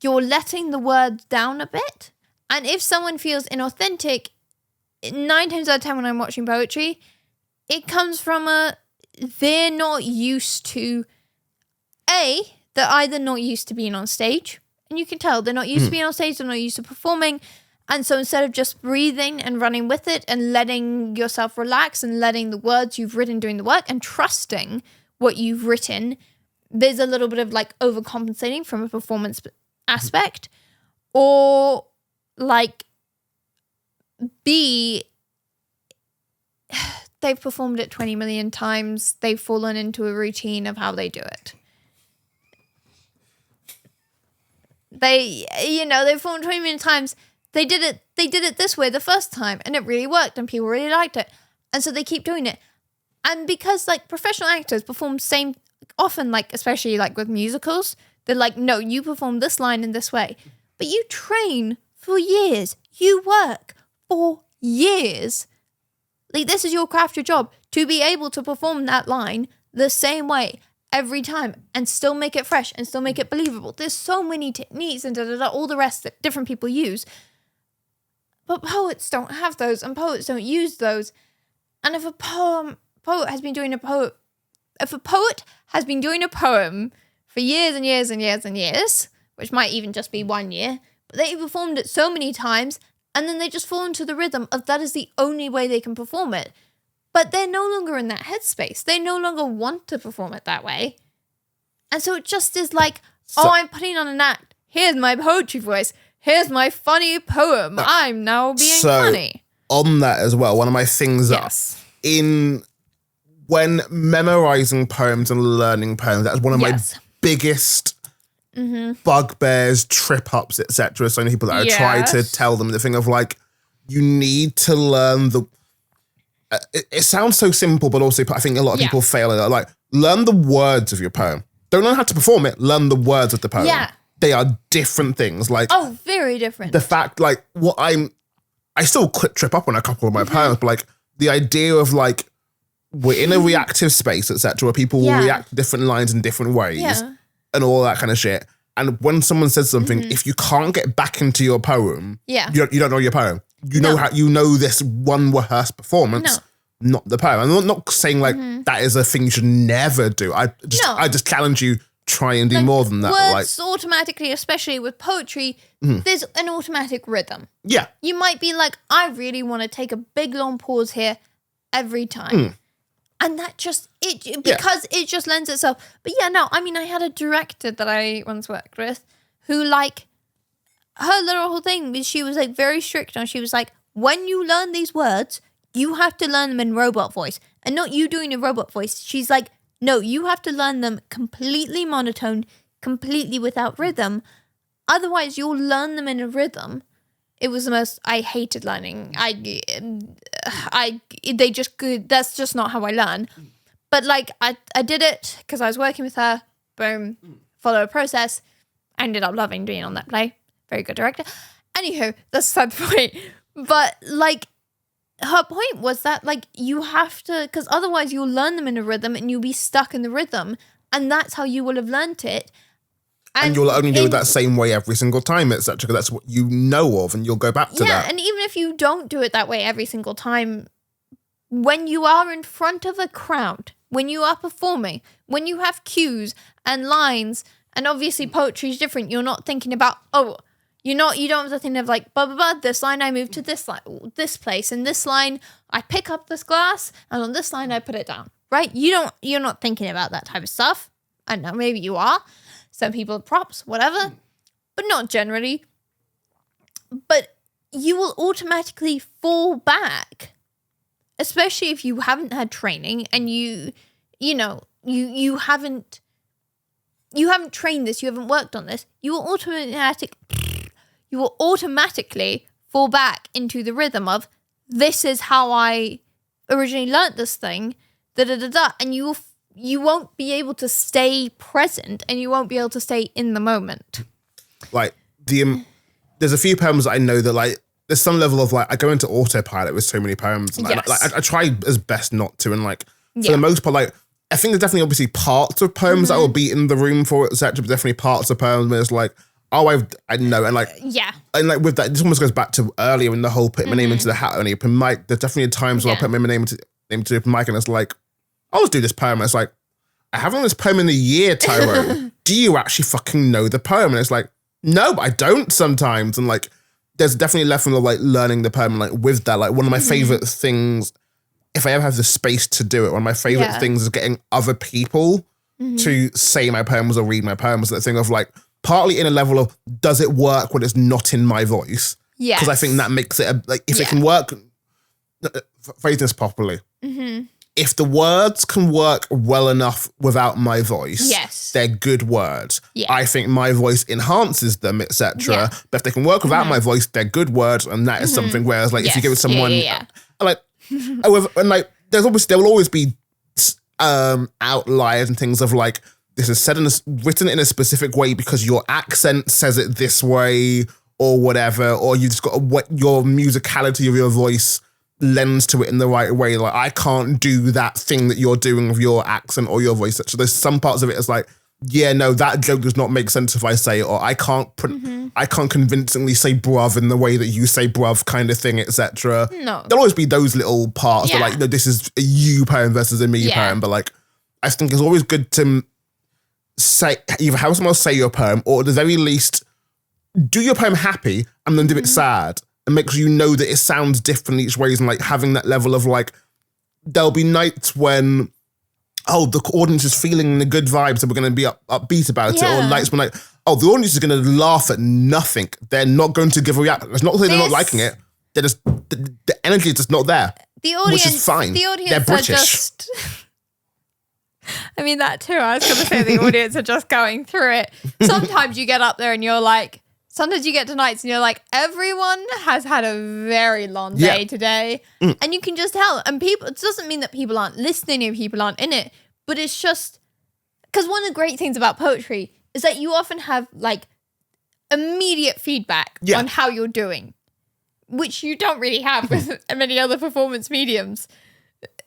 you're letting the words down a bit. And if someone feels inauthentic, 9 times out of 10 when I'm watching poetry, it comes from they're not used to, they're either not used to being on stage, and you can tell they're not used to being on stage, they're not used to performing, And so instead of just breathing and running with it and letting yourself relax and letting the words you've written doing the work and trusting what you've written, there's a little bit of like overcompensating from a performance aspect. Or like B, they've performed it 20 million times. They've fallen into a routine of how they do it. They've performed 20 million times. They did it this way the first time and it really worked and people really liked it. And so they keep doing it. And because like professional actors perform same often, like especially like with musicals, they're like, no, you perform this line in this way. But you train for years. You work for years. Like this is your craft, your job, to be able to perform that line the same way every time and still make it fresh and still make it believable. There's so many techniques and all the rest that different people use. But poets don't have those and poets don't use those. And if a poet has been doing a poem for years and years and years and years, which might even just be 1 year, but they performed it so many times and then they just fall into the rhythm of that is the only way they can perform it. But they're no longer in that headspace. They no longer want to perform it that way. And so it just is like, I'm putting on an act. Here's my poetry voice. Here's my funny poem. I'm now being funny. On that as well, one of my things when memorizing poems and learning poems, that's one of my biggest bugbears, trip-ups, etc. So many people that I try to tell them the thing of like, you need to learn the... It sounds so simple, but also I think a lot of people fail at it. Like, learn the words of your poem. Don't learn how to perform it, learn the words of the poem. Yeah. They are different things. Like, very different. The fact, like, I still trip up on a couple of my poems, but like, the idea of like, we're in a reactive space, etc., where people will react to different lines in different ways and all that kind of shit. And when someone says something, if you can't get back into your poem, you don't know your poem. You know this one rehearsed performance, not the poem. I'm not saying like that is a thing you should never do. I just challenge you, try and do like, more than that. Words automatically, especially with poetry, there's an automatic rhythm. Yeah. You might be like, I really want to take a big long pause here every time. And that just, it just lends itself. But I had a director that I once worked with who like, her little whole thing was she was like very strict on, she was like, when you learn these words, you have to learn them in robot voice. And not you doing a robot voice. She's like, no, you have to learn them completely monotone, completely without rhythm. Otherwise, you'll learn them in a rhythm. It was the most, I hated learning. That's just not how I learn. But like, I did it because I was working with her, boom, follow a process. I ended up loving being on that play. Very good director. Anywho, that's the point. But like, her point was that like, you have to, because otherwise you'll learn them in a rhythm and you'll be stuck in the rhythm. And that's how you will have learnt it. And you'll only do it that same way every single time, etc. Because that's what you know of and you'll go back to that. Yeah, and even if you don't do it that way every single time, when you are in front of a crowd, when you are performing, when you have cues and lines, and obviously poetry is different. You're not thinking about, you don't have to think of like, blah, blah, blah, this line I move to this line, this place, and this line I pick up this glass, and on this line I put it down, right? You're not thinking about that type of stuff. I don't know, maybe you are. Some people have props, whatever, but not generally. But you will automatically fall back, especially if you haven't had training and you haven't trained this, you haven't worked on this. You will automatically fall back into the rhythm of, this is how I originally learnt this thing, and you won't be able to stay present and you won't be able to stay in the moment. Like, there's a few poems that I know that, like, there's some level of, like, I go into autopilot with so many poems. And I try as best not to. And, like, for the most part, like, I think there's definitely obviously parts of poems that will be in the room for it, etc. But definitely parts of poems where it's like, I know. And, like, and, like, with that, this almost goes back to earlier in the whole put my name into the hat on the open mic. There's definitely times where I put my name into the open mic and it's like, I'll just do this poem. And it's like, I haven't done this poem in a year, Tyro. Do you actually fucking know the poem? And it's like, no, but I don't sometimes. And like, there's definitely a level of like learning the poem, like with that, like one of my favorite things, if I ever have the space to do it, one of my favorite things is getting other people to say my poems or read my poems. That thing of like, partly in a level of, does it work when it's not in my voice? Yeah. Because I think that makes it, like, if it can work, phrase this properly. If the words can work well enough without my voice, they're good words. I think my voice enhances them, etc. But if they can work without my voice, they're good words, and that is something. Whereas, like, if you give it someone, like, and like, there will always be outliers and things of like, this is said written in a specific way because your accent says it this way, or whatever, or you just got your musicality of your voice lends to it in the right way. Like, I can't do that thing that you're doing with your accent or your voice. So there's some parts of it is like, yeah, no, that joke does not make sense if I say it, or I can't convincingly say bruv in the way that you say bruv, kind of thing, etc. No. There'll always be those little parts that like, no, this is a you poem versus a me poem. But like, I think it's always good to say, either have someone else say your poem, or at the very least, do your poem happy and then do it sad. And make sure you know that it sounds different each way, and like having that level of like, there'll be nights when, the audience is feeling the good vibes and we're going to be upbeat about it, or nights when like, the audience is going to laugh at nothing. They're not going to give a reaction. It's not that they're not liking it. They're just, the energy is just not there. The audience, which is fine. The audience they're British. Are just... I mean, that too. I was going to say the audience are just going through it. Sometimes you get up there and you're like, sometimes you get to nights and you're like, everyone has had a very long day today. And you can just tell. And people, it doesn't mean that people aren't listening or people aren't in it, but it's just, because one of the great things about poetry is that you often have like immediate feedback on how you're doing, which you don't really have with many other performance mediums,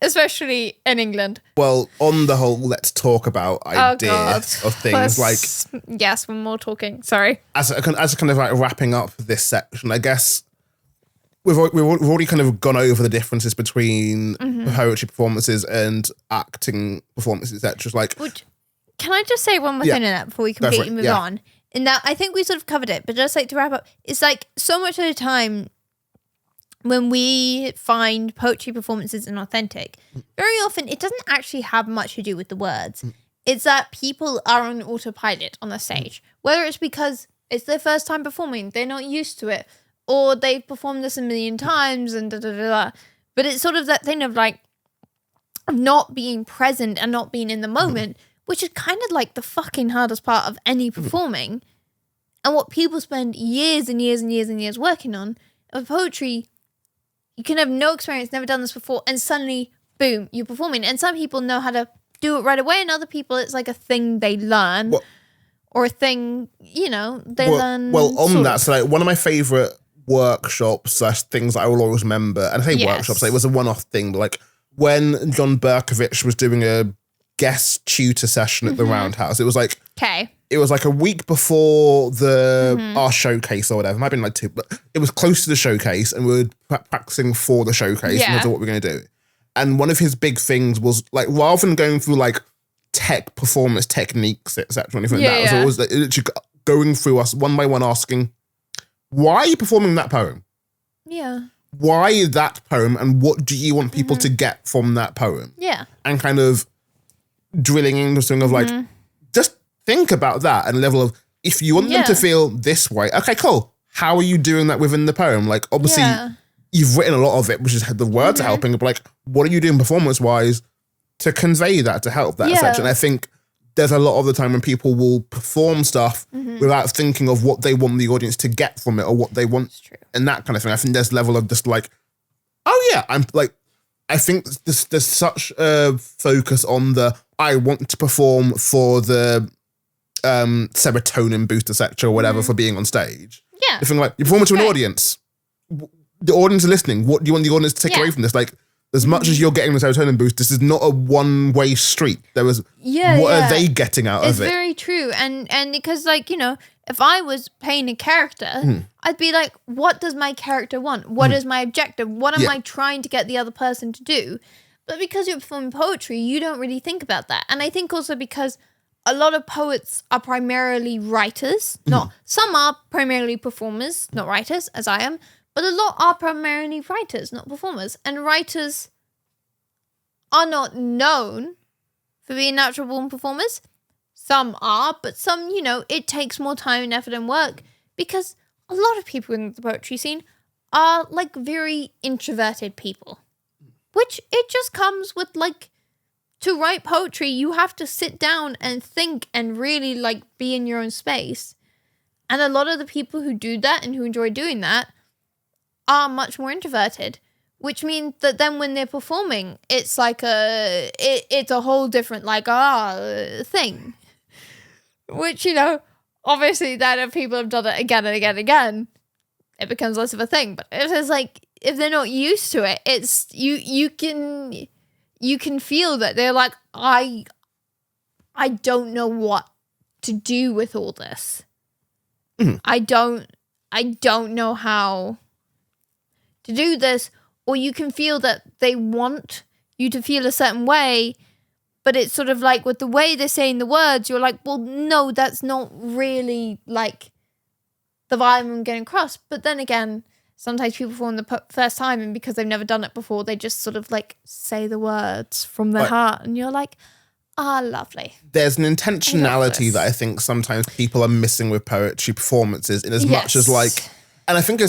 especially in England. Well, on the whole, let's talk about ideas of things. Yes, we're more talking. Sorry. As a kind of like wrapping up this section, I guess we've already kind of gone over the differences between poetry performances and acting performances, etc. Like, can I just say one more thing in that before we completely move on? In that, I think we sort of covered it, but just like to wrap up, it's like so much of the time when we find poetry performances inauthentic, very often it doesn't actually have much to do with the words. It's that people are on autopilot on the stage, whether it's because it's their first time performing, they're not used to it, or they've performed this a million times and da-da-da-da. But it's sort of that thing of like not being present and not being in the moment, which is kind of like the fucking hardest part of any performing. And what people spend years and years and years and years working on. With poetry, you can have no experience, never done this before, and suddenly, boom, you're performing. And some people know how to do it right away, and other people, it's like a thing they learn. Or a thing, they learn. Well, on that, so like one of my favourite workshops / things that I will always remember, and I say workshops, like it was a one-off thing, but like when John Berkovich was doing a guest tutor session at the Roundhouse, it was like a week before our showcase or whatever. It might have been like 2, but it was close to the showcase, and we were practicing for the showcase and that's what we're going to do. And one of his big things was like, rather than going through like performance techniques, etc., anything like that, it was always like, literally going through us one by one, asking, why are you performing that poem? Yeah. Why that poem, and what do you want people to get from that poem? Yeah. And kind of drilling into something of like, just think about that and level of, if you want them to feel this way, okay, cool. How are you doing that within the poem? Like, obviously, you've written a lot of it, which is the words are helping, but like, what are you doing performance-wise to convey that, to help that section? And I think there's a lot of the time when people will perform stuff without thinking of what they want the audience to get from it, or what they want, and that kind of thing. I think there's a level of just like, oh yeah, I'm like, I think there's such a focus on I want to perform for the serotonin booster sector or whatever for being on stage. Yeah. The thing like, you perform to an audience. The audience are listening. What do you want the audience to take away from this? Like, as much as you're getting the serotonin boost, this is not a one-way street. What are they getting out of it? It's very true. And because, like, if I was playing a character, I'd be like, what does my character want? What is my objective? What am I trying to get the other person to do? But because you're performing poetry, you don't really think about that. And I think also because a lot of poets are primarily writers. Some are primarily performers, not writers, as I am. But a lot are primarily writers, not performers. And writers are not known for being natural born performers. Some are, but some, it takes more time and effort and work because a lot of people in the poetry scene are like very introverted people, which it just comes with like, to write poetry, you have to sit down and think and really like be in your own space. And a lot of the people who do that and who enjoy doing that are much more introverted, which means that then when they're performing, it's like it's a whole different like thing. Which, obviously that if people have done it again and again and again, it becomes less of a thing. But it's like, if they're not used to it, it's you can feel that they're like, I don't know what to do with all this. I don't know how to do this. Or you can feel that they want you to feel a certain way, but it's sort of like with the way they're saying the words, you're like, well, no, that's not really like the vibe I'm getting across. But then again, sometimes people perform the first time, and because they've never done it before, they just sort of like say the words from their heart, and you're like, lovely. There's an intentionality that I think sometimes people are missing with poetry performances, in as much as like, and I think I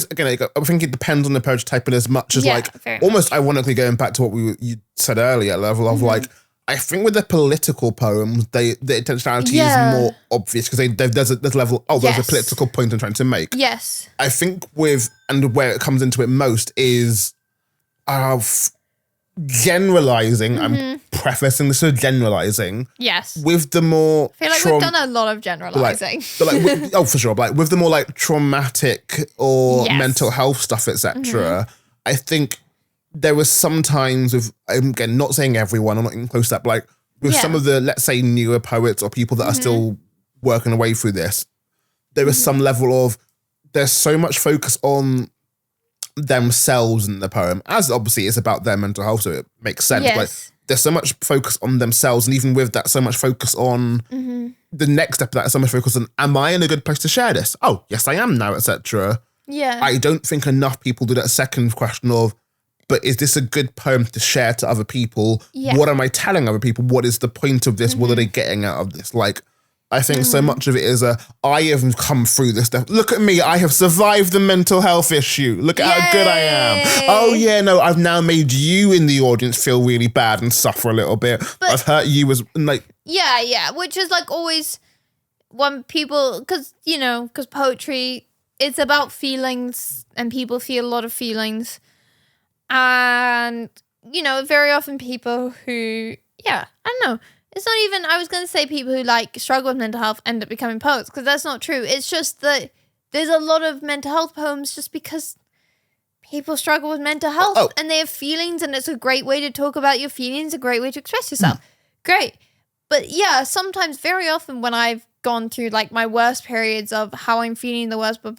think it depends on the poetry type, but as much as like, almost ironically going back to what you said earlier, level of like, I think with the political poems, the intentionality is more obvious because there's a level, there's a political point I'm trying to make. Yes. I think and where it comes into it most is generalizing. I'm prefacing this with generalizing. Yes. With the more... I feel like we've done a lot of generalizing. For sure. But like with the more like traumatic or mental health stuff, etc. I think there was sometimes with, again, not saying everyone, I'm not even close to that, but like with some of the, let's say, newer poets or people that are still working their way through this, there was some level of, there's so much focus on themselves in the poem, as obviously it's about their mental health, so it makes sense. Yes. Like there's so much focus on themselves, and even with that, so much focus on the next step of that is so much focus on, am I in a good place to share this? Oh, yes, I am now, etc. Yeah. I don't think enough people do that second question of, but is this a good poem to share to other people? Yeah. What am I telling other people? What is the point of this? What are they getting out of this? Like, I think so much of it is I have come through this stuff. Look at me. I have survived the mental health issue. Look at how good I am. Oh, yeah, no, I've now made you in the audience feel really bad and suffer a little bit. But I've hurt you as, like... Yeah, which is like always when people... Because poetry, it's about feelings, and people feel a lot of feelings. And, very often people who, I don't know. It's not even, I was going to say people who like struggle with mental health end up becoming poets, because that's not true. It's just that there's a lot of mental health poems just because people struggle with mental health and they have feelings, and it's a great way to talk about your feelings, a great way to express yourself. Great. But sometimes, very often when I've gone through like my worst periods of how I'm feeling the worst, and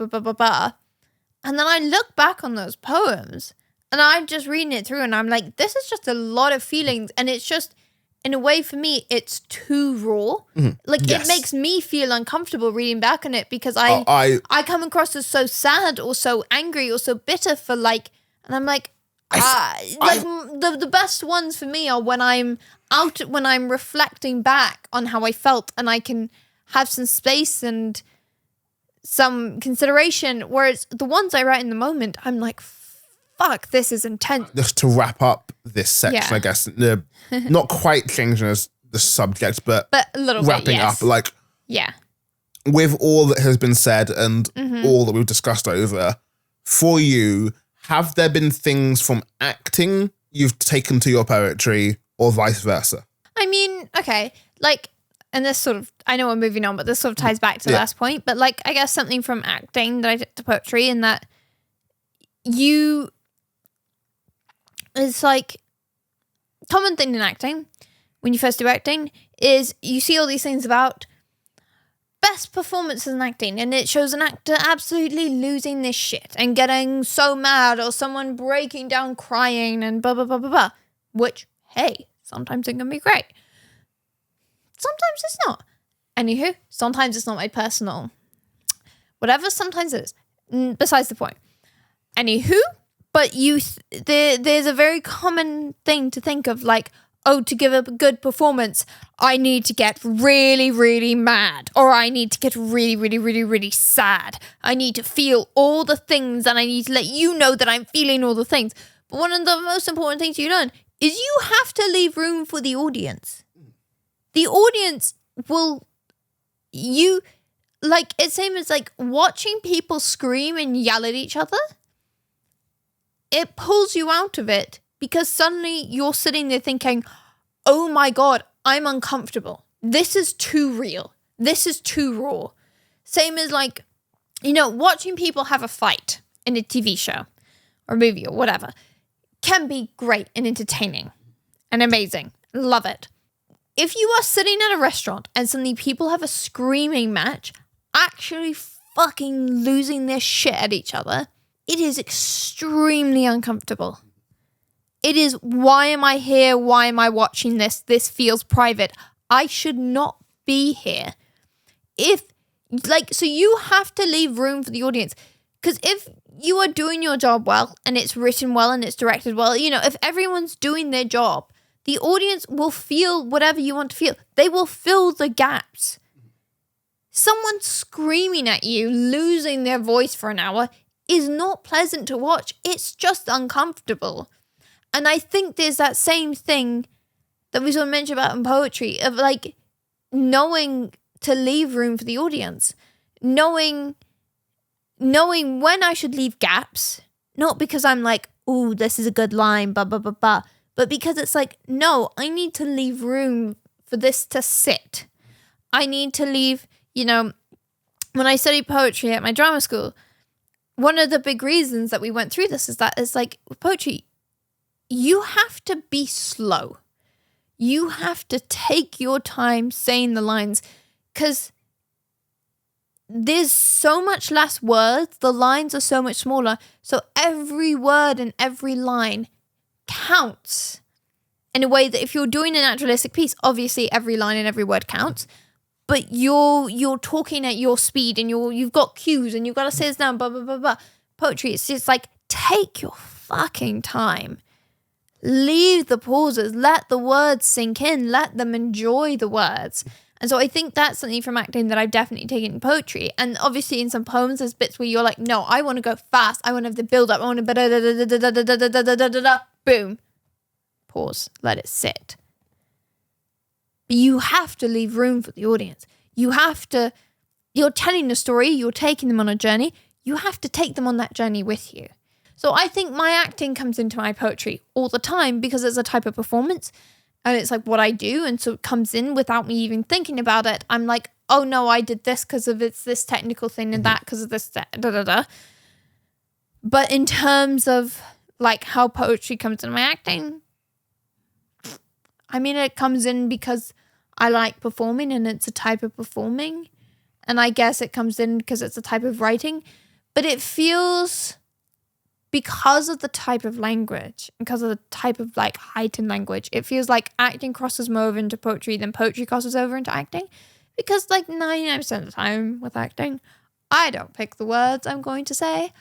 then I look back on those poems and I'm just reading it through and I'm like, this is just a lot of feelings, and it's just, in a way, for me, it's too raw. Like, it makes me feel uncomfortable reading back on it because I come across as so sad or so angry or so bitter for like, and I'm like, the best ones for me are when I'm reflecting back on how I felt and I can have some space and some consideration. Whereas the ones I write in the moment, I'm like, fuck, this is intense. Just to wrap up this section, I guess, not quite changing as the subject, but a little wrapping bit, yes. up, like, with all that has been said and all that we've discussed over, for you, have there been things from acting you've taken to your poetry or vice versa? I mean, okay, like, and this sort of, I know we're moving on, but this sort of ties back to the last point, but like, I guess something from acting that I took to poetry, and that it's like, common thing in acting, when you first do acting, is you see all these things about best performances in acting, and it shows an actor absolutely losing this shit and getting so mad, or someone breaking down crying and blah, blah, blah, blah, blah. Which, hey, sometimes it can be great. Sometimes it's not. Anywho, sometimes it's not my personal. Whatever, sometimes it is. Besides the point. Anywho, but there's a very common thing to think of, like, oh, to give a good performance, I need to get really, really mad, or I need to get really, really, really, really sad. I need to feel all the things, and I need to let you know that I'm feeling all the things. But one of the most important things you learn is you have to leave room for the audience. The audience will, it's same as like watching people scream and yell at each other. It pulls you out of it. Because suddenly you're sitting there thinking, oh my God, I'm uncomfortable. This is too real. This is too raw. Same as like, watching people have a fight in a TV show or movie or whatever can be great and entertaining and amazing. Love it. If you are sitting at a restaurant and suddenly people have a screaming match, actually fucking losing their shit at each other, it is extremely uncomfortable. It is, why am I here? Why am I watching this? This feels private. I should not be here. So you have to leave room for the audience. Because if you are doing your job well, and it's written well, and it's directed well, if everyone's doing their job, the audience will feel whatever you want to feel. They will fill the gaps. Someone screaming at you, losing their voice for an hour, is not pleasant to watch. It's just uncomfortable. And I think there's that same thing that we sort of mentioned about in poetry of like knowing to leave room for the audience, knowing when I should leave gaps, not because I'm like, ooh, this is a good line, blah, blah, blah, blah, but because it's like, no, I need to leave room for this to sit. I need to leave, when I studied poetry at my drama school, one of the big reasons that we went through this is that it's like with poetry, you have to be slow. You have to take your time saying the lines because there's so much less words. The lines are so much smaller. So every word and every line counts in a way that if you're doing a naturalistic piece, obviously every line and every word counts. But you're talking at your speed and you've got cues and you've got to say this down, blah, blah, blah, blah. Poetry, it's just like, take your fucking time. Leave the pauses, let the words sink in, let them enjoy the words. And so I think that's something from acting that I've definitely taken in poetry. And obviously in some poems, there's bits where you're like, no, I want to go fast. I want to have the build up. I want to boom. Pause. Let it sit. But you have to leave room for the audience. You're telling the story, you're taking them on a journey. You have to take them on that journey with you. So I think my acting comes into my poetry all the time because it's a type of performance and it's like what I do. And so it comes in without me even thinking about it. I'm like, oh no, I did this because of it's this technical thing and that because of this, da, da, da, da. But in terms of like how poetry comes into my acting, I mean, it comes in because I like performing and it's a type of performing. And I guess it comes in because it's a type of writing. But it feels, because of the type of language, because of the type of like heightened language, it feels like acting crosses more over into poetry than poetry crosses over into acting. Because like 99% of the time with acting, I don't pick the words I'm going to say.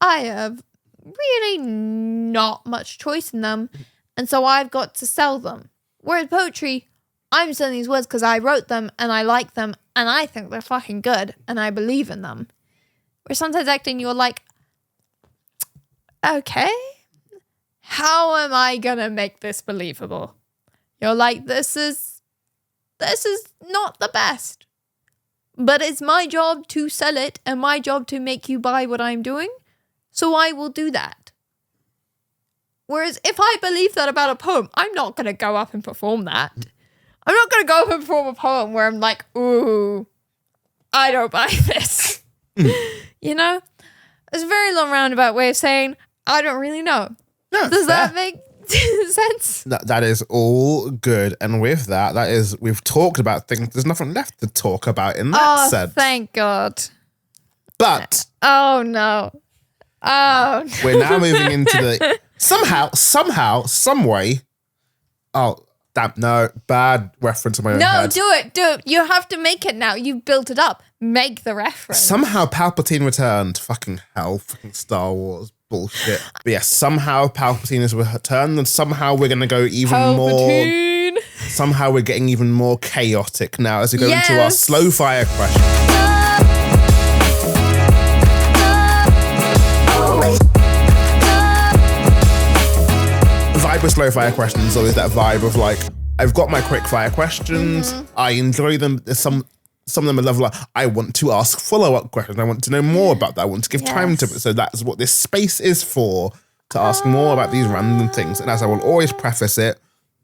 I have really not much choice in them. And so I've got to sell them. Whereas poetry, I'm selling these words because I wrote them and I like them and I think they're fucking good and I believe in them. Where sometimes acting, you're like, okay, how am I gonna make this believable? You're like, this is not the best, but it's my job to sell it and my job to make you buy what I'm doing, so I will do that. Whereas if I believe that about a poem, I'm not gonna go up and perform that. I'm not gonna go up and perform a poem where I'm like, ooh, I don't buy this. It's a very long roundabout way of saying I don't really know. No, does that make sense? That is all good. And with that we've talked about things. There's nothing left to talk about in that sense. Thank God. But oh no. We're now moving into the somehow, some way. Oh, Damn, no, bad reference in my own head. Do it. You have to make it now. You've built it up. Make the reference. Somehow Palpatine returned. Fucking hell. Fucking Star Wars bullshit. But yeah, somehow Palpatine has returned, and somehow we're going to go even more... Somehow we're getting even more chaotic now as we go into our slow fire question. The vibe with slow fire questions is always that vibe of like, I've got my quick fire questions. I enjoy them. There's some of them are level like, I want to ask follow-up questions. I want to know more about that. I want to give time to it. So that's what this space is for, to ask more about these random things. And as I will always preface it,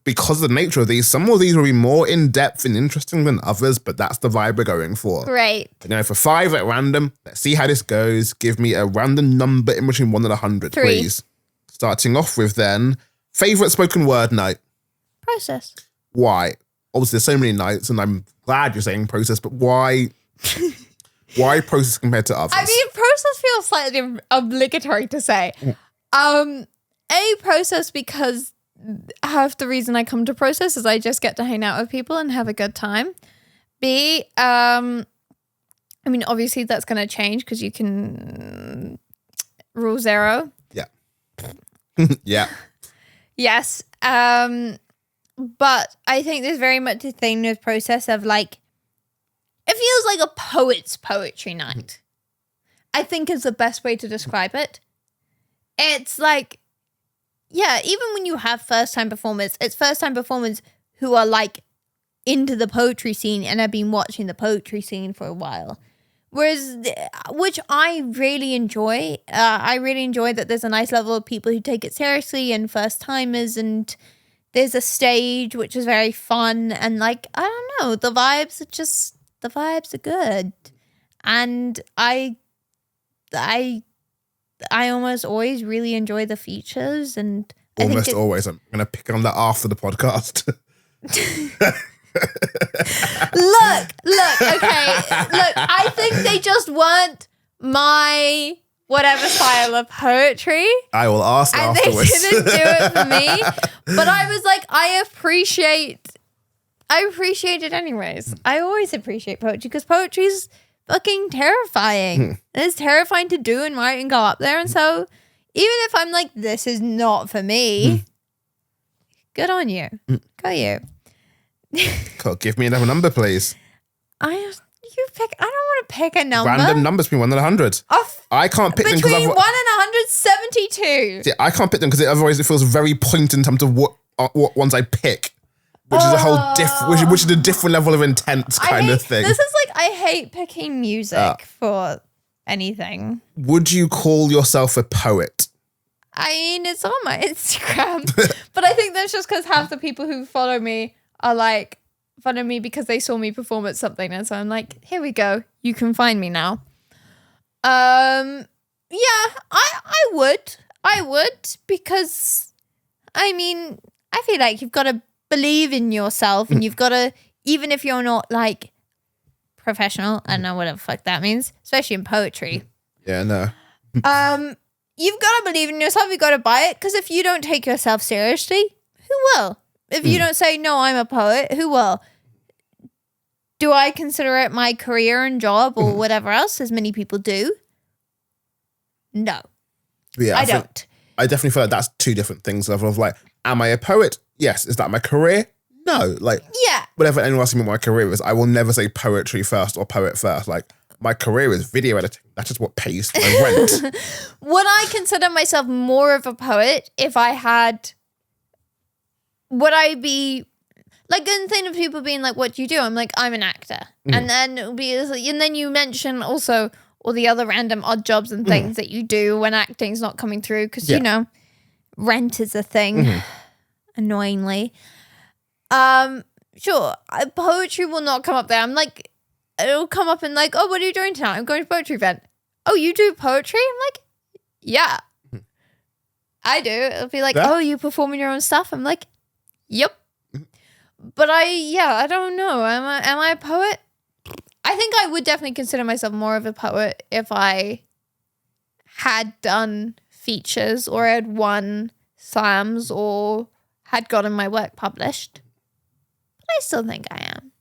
because of the nature of these, some of these will be more in-depth and interesting than others, but that's the vibe we're going for. Great. You know, for 5 at random, let's see how this goes. Give me a random number in between 1 and 100, 3. please. Starting off with then, favourite spoken word night. Process. Why? Obviously, there's so many nights, and I'm glad you're saying process, but why? Why process compared to others? I mean, process feels slightly obligatory to say. Process because half the reason I come to process is I just get to hang out with people and have a good time. B, I mean, obviously that's going to change because you can rule 0. Yeah. Yeah. Yes. But I think there's very much a thing with process of like, it feels like a poet's poetry night. I think is the best way to describe it. It's like, yeah, even when you have first-time performers, it's first-time performers who are like into the poetry scene and have been watching the poetry scene for a while. Whereas, which I really enjoy. I really enjoy that there's a nice level of people who take it seriously and first-timers, and there's a stage which is very fun, and like, I don't know, the vibes are good. And I almost always really enjoy the features, and almost always. I'm going to pick on that after the podcast. Look, I think they just weren't my whatever style of poetry. I will ask and afterwards. They didn't do it for me. But I was like, I appreciate it anyways. I always appreciate poetry because poetry's fucking terrifying. It's terrifying to do and write and go up there. And so even if I'm like, this is not for me, good on you. Go you. Cool. Give me another number, please. I don't want to pick a number. Random numbers between 1 and 100. I can't pick them because between 1 and 172. See, I can't pick them because otherwise it feels very pointed in terms of what ones I pick, which is a whole which is a different level of intense kind of thing. This is like, I hate picking music for anything. Would you call yourself a poet? I mean, it's on my Instagram, but I think that's just because half the people who follow me are like, follow me because they saw me perform at something, and so I'm like, here we go, you can find me now. Yeah, I would because I mean, I feel like you've got to believe in yourself, and you've got to, even if you're not like professional, I don't know what the fuck that means, especially in poetry. Yeah, no. You've got to believe in yourself. You've got to buy it, because if you don't take yourself seriously, who will? If you don't say, no, I'm a poet, who will? Do I consider it my career and job or whatever else, as many people do? No. Yeah, I don't. I definitely feel like that's two different things. Level of like, am I a poet? Yes. Is that my career? No. Like, yeah. Whatever anyone asks me what my career is, I will never say poetry first or poet first. Like, my career is video editing. That's just what pays for my rent. Would I consider myself more of a poet if I had... Would I be... Like, instead of people being like, what do you do? I'm like, I'm an actor. And then it'll be... And then you mention also all the other random odd jobs and things that you do when acting's not coming through. Because, you know, rent is a thing. Annoyingly. Sure. Poetry will not come up there. I'm like... It'll come up and like, oh, what are you doing tonight? I'm going to a poetry event. Oh, you do poetry? I'm like, yeah. I do. It'll be like, oh, you performing your own stuff? I'm like, yep. But I don't know. Am I a poet? I think I would definitely consider myself more of a poet if I had done features or had won slams or had gotten my work published. I still think I am.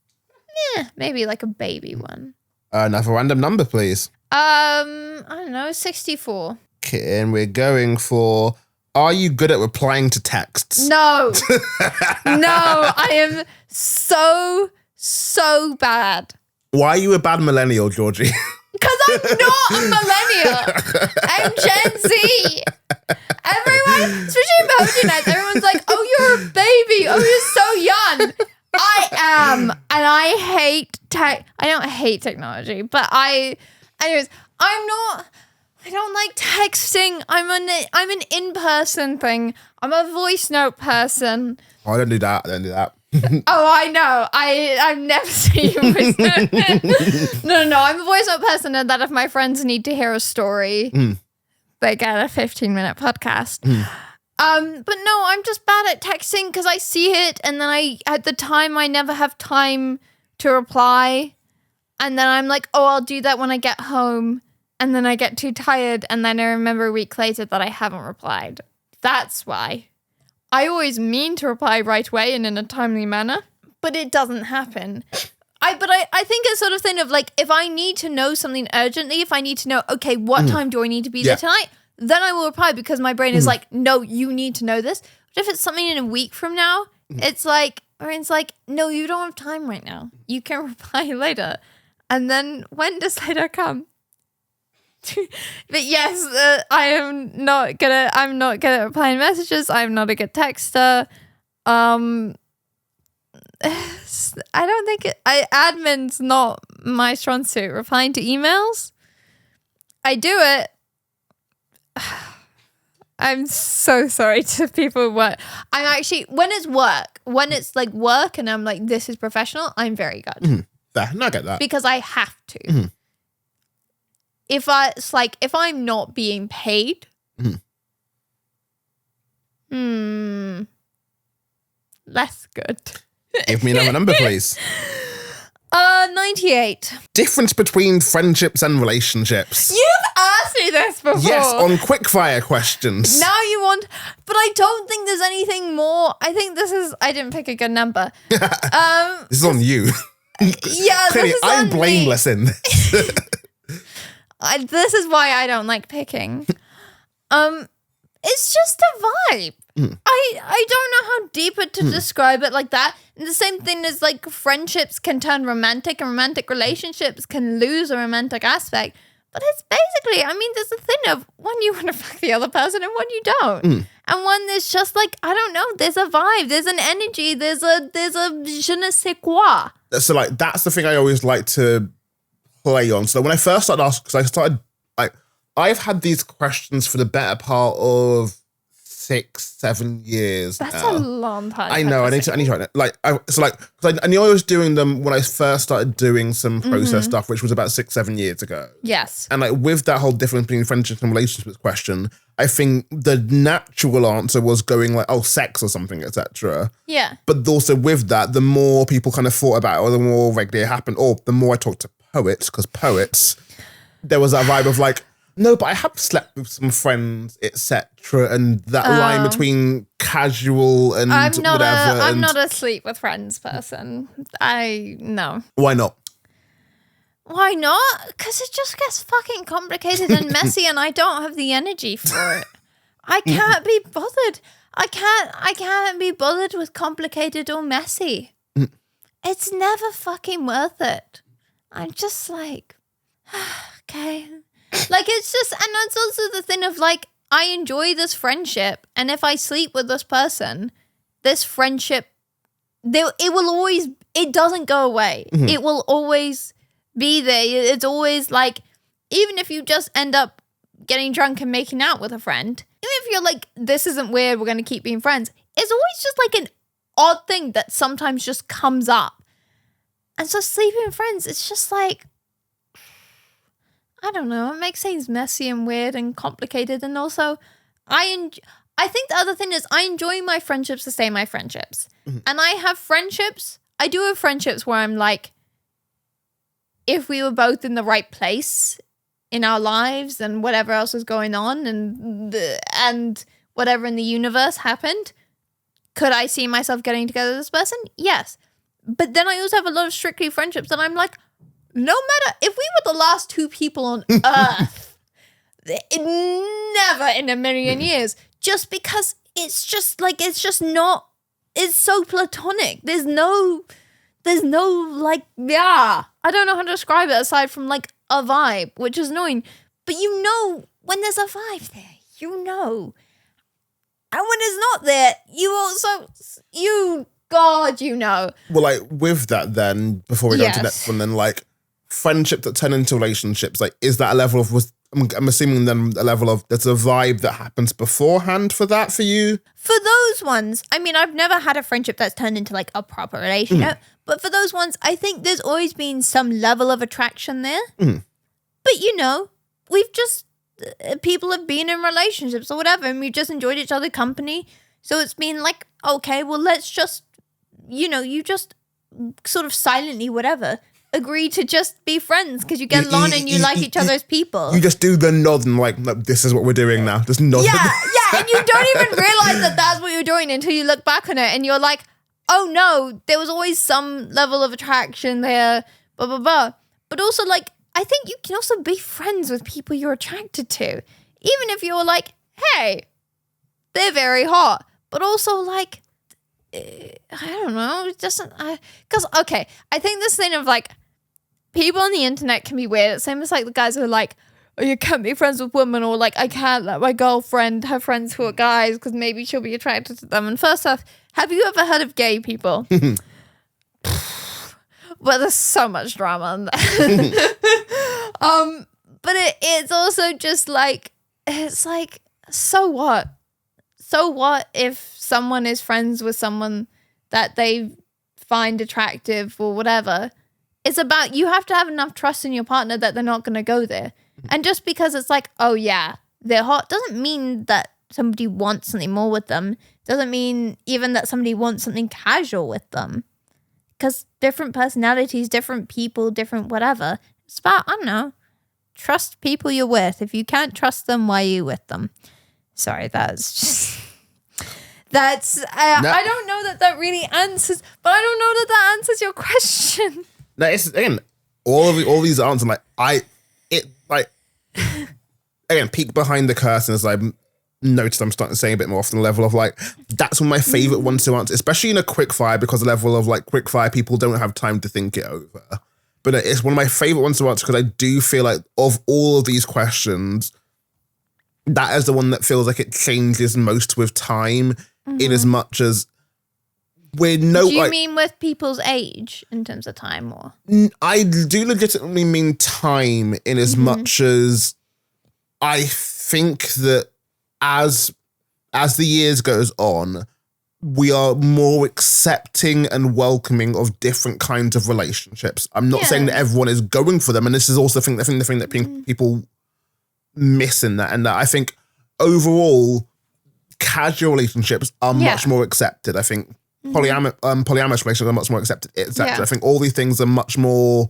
Yeah, maybe like a baby one. Another random number, please. I don't know, 64. Okay, and we're going for, are you good at replying to texts? No. No, I am so bad. Why are you a bad millennial, Georgie? Because I'm not a millennial. I'm Gen Z. Everyone, especially emoji nights, everyone's like, oh, you're a baby. Oh, you're so young. I am. And I hate tech. I don't hate technology, but anyways, I don't like texting. I'm an in-person thing. I'm a voice note person. Oh, I don't do that. Oh, I know. I've never seen you voice note. No. I'm a voice note person, and that if my friends need to hear a story, they get a 15-minute podcast. But no, I'm just bad at texting because I see it, and then at the time I never have time to reply, and then I'm like, oh, I'll do that when I get home, and then I get too tired, and then I remember a week later that I haven't replied. That's why. I always mean to reply right away and in a timely manner, but it doesn't happen. I think it's sort of thing of like, if I need to know something urgently, if I need to know, okay, what time do I need to be there tonight? Then I will reply because my brain is like, no, you need to know this. But if it's something in a week from now, it's like, no, you don't have time right now. You can reply later. And then when does later come? But yes, I'm not good at replying messages. I'm not a good texter. I don't think admin's not my strong suit. Replying to emails, I do it. I'm so sorry to people who work. I'm actually, when it's like work and I'm like, this is professional, I'm very good. No, I get that. Because I have to. If I'm not being paid, less good. Give me another number, please. 98. Difference between friendships and relationships. You've asked me this before. Yes, on quickfire questions. Now you want, but I don't think there's anything more. I think I didn't pick a good number. This is on you. Yeah, Clearly, this is I'm on blameless me. in this. This is why I don't like picking. It's just a vibe. I don't know how deeper to describe it like that. And the same thing is like friendships can turn romantic and romantic relationships can lose a romantic aspect. But it's basically, there's a thing of when you want to fuck the other person and when you don't. And when there's just like, I don't know, there's a vibe, there's an energy, there's a je ne sais quoi. So like, that's the thing I always like to play on. So when I first started asking, because I started, like, I've had these questions for the better part of 6-7 years. That's a long time. I know. I need to write it. I knew I was doing them when I first started doing some process stuff, which was about 6-7 years ago. Yes. And like with that whole difference between friendships and relationships question, I think the natural answer was going like, oh, sex or something, etc. Yeah. But also with that, the more people kind of thought about it, or the more regularly it happened, or the more I talked to poets, because poets, there was that vibe of like, no, but I have slept with some friends, etc. And that line between casual and whatever. I'm not a sleep with friends person. No. Why not? Why not? Because it just gets fucking complicated and messy, and I don't have the energy for it. I can't be bothered. I can't be bothered with complicated or messy. It's never fucking worth it. I'm just like, okay. Like, it's just, and that's also the thing of like, I enjoy this friendship, and if I sleep with this person, this friendship, it doesn't go away. It will always be there. It's always like, even if you just end up getting drunk and making out with a friend, even if you're like, this isn't weird, we're going to keep being friends, it's always just like an odd thing that sometimes just comes up. And so sleeping with friends, it's just like, I don't know, it makes things messy and weird and complicated. And also, I think the other thing is I enjoy my friendships to stay my friendships. And I have friendships, I do have friendships where I'm like, if we were both in the right place in our lives and whatever else was going on and whatever in the universe happened, could I see myself getting together with this person? Yes. But then I also have a lot of strictly friendships that I'm like, no matter if we were the last two people on earth, never in a million years, just because it's just like, it's so platonic. There's no like, yeah, I don't know how to describe it aside from like a vibe, which is annoying. But you know, when there's a vibe there, you know. And when it's not there, God, you know. Well, like with that then, before we go to the next one, then like friendship that turn into relationships, like is that a level of, I'm assuming then a level of, there's a vibe that happens beforehand for that for you? For those ones, I mean, I've never had a friendship that's turned into like a proper relationship, but for those ones, I think there's always been some level of attraction there. But you know, people have been in relationships or whatever, and we've just enjoyed each other's company. So it's been like, okay, well, let's just, you just sort of silently, whatever, agree to just be friends because you get along and you like each other's people. You just do the nod and like, this is what we're doing now. Just nod. Yeah, and you don't even realize that that's what you're doing until you look back on it and you're like, oh no, there was always some level of attraction there, blah, blah, blah. But also like, I think you can also be friends with people you're attracted to. Even if you're like, hey, they're very hot. But also like, I don't know, it doesn't, because, okay, I think this thing of like, people on the internet can be weird. It's same as like the guys who are like, oh, you can't be friends with women, or like, I can't let my girlfriend have friends who are guys because maybe she'll be attracted to them. And first off, have you ever heard of gay people? Well, there's so much drama on that. But it's also just like, it's like, so what? So what if someone is friends with someone that they find attractive or whatever? It's about, you have to have enough trust in your partner that they're not going to go there. And just because it's like, oh yeah, they're hot, doesn't mean that somebody wants something more with them. Doesn't mean even that somebody wants something casual with them. Because different personalities, different people, different whatever. It's about, I don't know, trust people you're with. If you can't trust them, why are you with them? Sorry, that's just... I don't know that really answers, but I don't know that answers your question. No, it's, again, all these answers, again, peek behind the curtain as I've noticed I'm starting to say a bit more often, the level of like, that's one of my favorite ones to answer, especially in a quick fire, because the level of like quick fire, people don't have time to think it over. But it's one of my favorite ones to answer because I do feel like of all of these questions, that is the one that feels like it changes most with time, in as much as we're no. Do you mean with people's age in terms of time, or? I do legitimately mean time, in as much as I think that as the years goes on, we are more accepting and welcoming of different kinds of relationships. I'm not saying that everyone is going for them, and this is also the thing that people miss in that, and that I think overall casual relationships are much more accepted. I think polyamorous relationships are much more accepted, etc. I think all these things are much more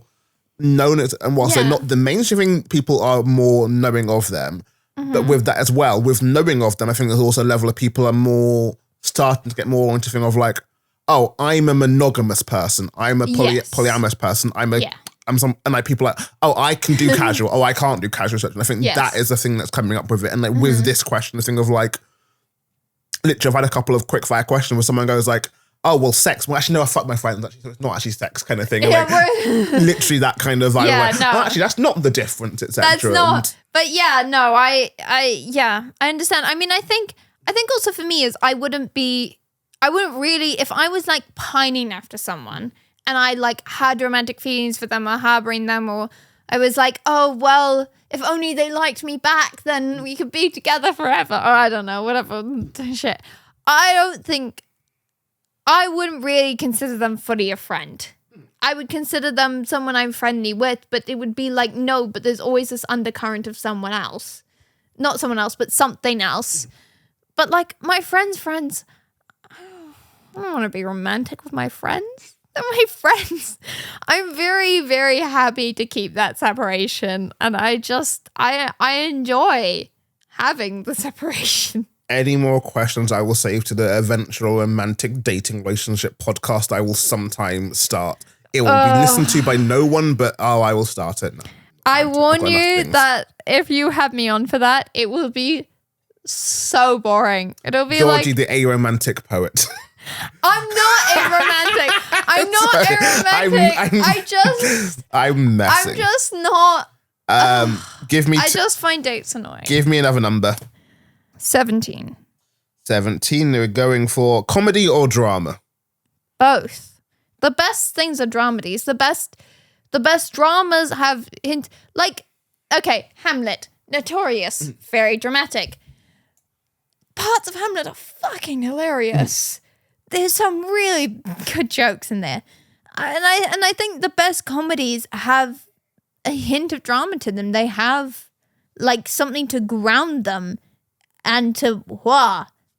known, and whilst they're not the mainstream thing, people are more knowing of them. But with that as well, with knowing of them, I think there's also a level of people are more starting to get more into thing of like, oh, I'm a monogamous person, I'm a polyamorous person, people like, oh, I can do casual, oh, I can't do casual sex. And I think that is the thing that's coming up with it. And like with this question, the thing of like, literally, I've had a couple of quick fire questions where someone goes like, oh, well, sex. Well, actually, no, I fucked my friends. Actually, so it's not actually sex kind of thing. And literally that kind of vibe. Actually, that's not the difference, etc. That's not. But yeah, no, I understand. I mean, I think also for me is I wouldn't really, if I was like pining after someone and I like had romantic feelings for them or harboring them, or I was like, oh, well, if only they liked me back, then we could be together forever. Or I don't know, whatever shit. I wouldn't really consider them fully a friend. I would consider them someone I'm friendly with, but it would be like, no, but there's always this undercurrent of someone else. Not someone else, but something else. But like my friends, I don't want to be romantic with my friends. They're my friends. I'm very, very happy to keep that separation. And I enjoy having the separation. any more questions, I will save to the eventual romantic dating relationship podcast I will sometime start. It will be listened to by no one, but I will start it. No, I warn you that if you have me on for that, it will be so boring. It'll be Georgie, the aromantic poet. I'm not aromantic. I'm not aromantic. I'm messing. I'm just not. Give me. I just find dates annoying. Give me another number. 17. 17. They're going for comedy or drama. Both. The best things are dramedies. The best dramas have Hamlet, notorious, very dramatic. Parts of Hamlet are fucking hilarious. There's some really good jokes in there. And I think the best comedies have a hint of drama to them. They have like something to ground them and to,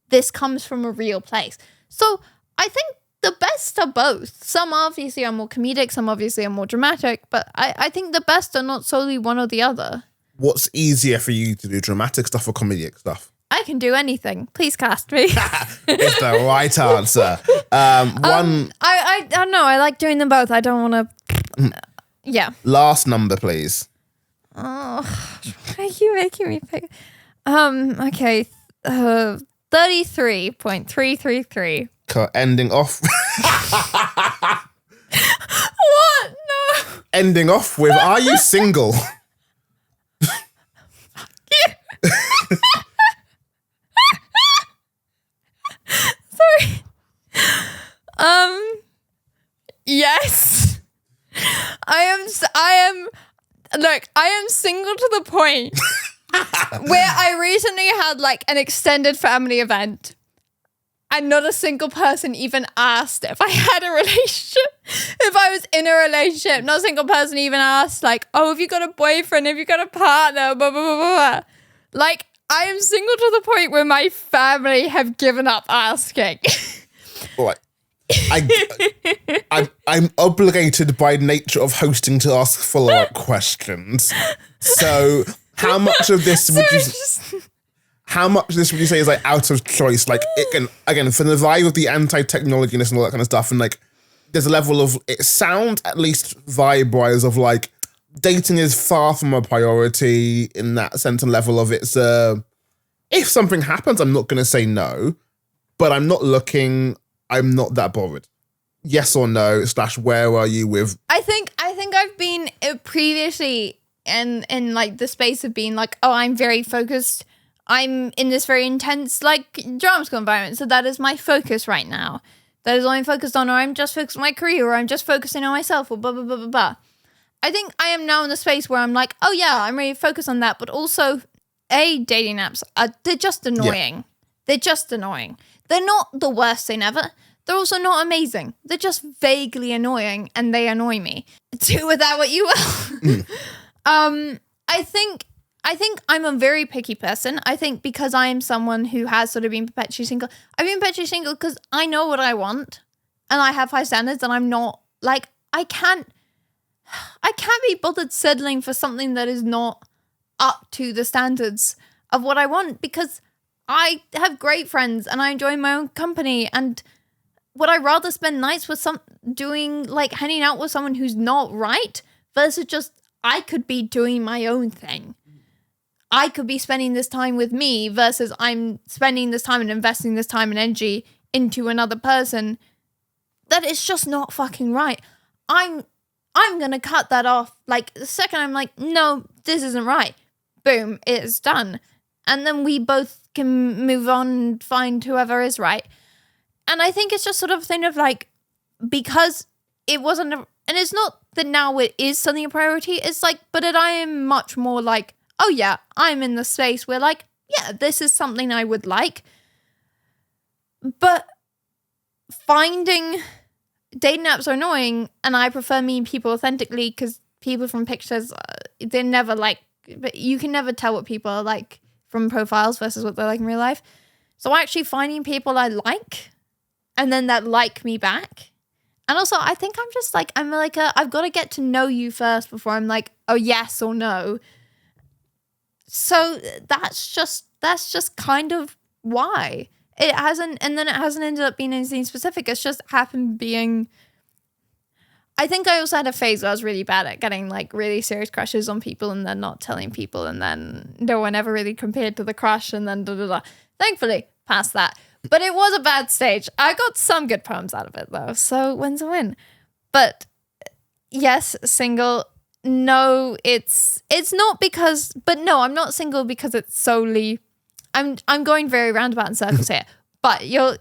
this comes from a real place. So I think the best are both. Some obviously are more comedic, some obviously are more dramatic, but I think the best are not solely one or the other. What's easier for you to do, dramatic stuff or comedic stuff? I can do anything. Please cast me. It's the right answer. I don't know. I like doing them both. I don't want to. Yeah. Last number, please. Oh, why are you making me pick? Okay. 33.333. Ending off. What? No. Ending off with, are you single? Sorry. Yes. I am single to the point where I recently had like an extended family event and not a single person even asked if I had a relationship. If I was in a relationship, not a single person even asked like, oh, have you got a boyfriend? Have you got a partner? Blah, blah, blah, blah. Like, I am single to the point where my family have given up asking. Right. I'm obligated by nature of hosting to ask follow-up questions. So how much of this would you say is like out of choice? Like again for the vibe of the anti-technologiness and all that kind of stuff, and like there's a level of it sound at least vibe-wise of like dating is far from a priority in that sense and level of it's if something happens, I'm not gonna say no, but I'm not looking. I'm not that bothered. Yes or no, / where are you with? I think I've been previously in like the space of being like, oh, I'm very focused. I'm in this very intense like drama school environment. So that is my focus right now. That is all I'm focused on, or I'm just focused on my career, or I'm just focusing on myself, or blah, blah, blah, blah, blah. I think I am now in the space where I'm like, oh yeah, I'm really focused on that. But also, dating apps, they're just annoying. Yeah. They're just annoying. They're not the worst thing ever. They're also not amazing. They're just vaguely annoying, and they annoy me. Do with that what you will. I think I'm a very picky person. I think because I am someone who has sort of been perpetually single, I've been perpetually single because I know what I want, and I have high standards, and I'm not like I can't be bothered settling for something that is not up to the standards of what I want, because I have great friends and I enjoy my own company, and would I rather spend nights with hanging out with someone who's not right versus just I could be doing my own thing. I could be spending this time with me versus I'm spending this time and investing this time and energy into another person. That is just not fucking right. I'm going to cut that off. Like the second I'm like, no, this isn't right. Boom, it's done. And then we both can move on and find whoever is right. And I think it's just sort of a thing of like, because it wasn't, and it's not that now it is suddenly a priority. It's like, but I am much more like, oh yeah, I'm in the space where like, yeah, this is something I would like. But finding dating apps are annoying, and I prefer meeting people authentically, because people from pictures, they're never like, but you can never tell what people are like from profiles versus what they're like in real life. So actually finding people I like, and then that like me back. And also, I think I'm just like, I've got to get to know you first before I'm like, oh, yes or no. So that's just kind of why? It hasn't ended up being anything specific. It's just happened being. I think I also had a phase where I was really bad at getting like really serious crushes on people and then not telling people, and then no one ever really compared to the crush, and then Thankfully, past that. But it was a bad stage. I got some good poems out of it though, so win's a win. But yes, single. No, it's not because. But no, I'm not single because it's solely. I'm going very roundabout in circles here, but you'll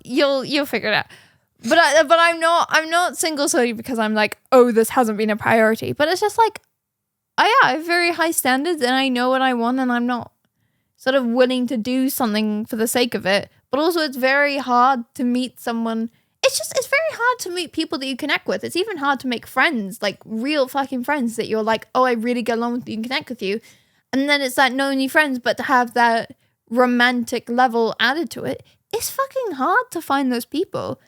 figure it out. But I'm not single solely because I'm like, oh, this hasn't been a priority. But it's just like, I have very high standards and I know what I want, and I'm not sort of willing to do something for the sake of it. But also, it's very hard to meet someone. It's very hard to meet people that you connect with. It's even hard to make friends, like real fucking friends that you're like, oh, I really get along with you and connect with you. And then it's like not only friends, but to have that romantic level added to it, it's fucking hard to find those people.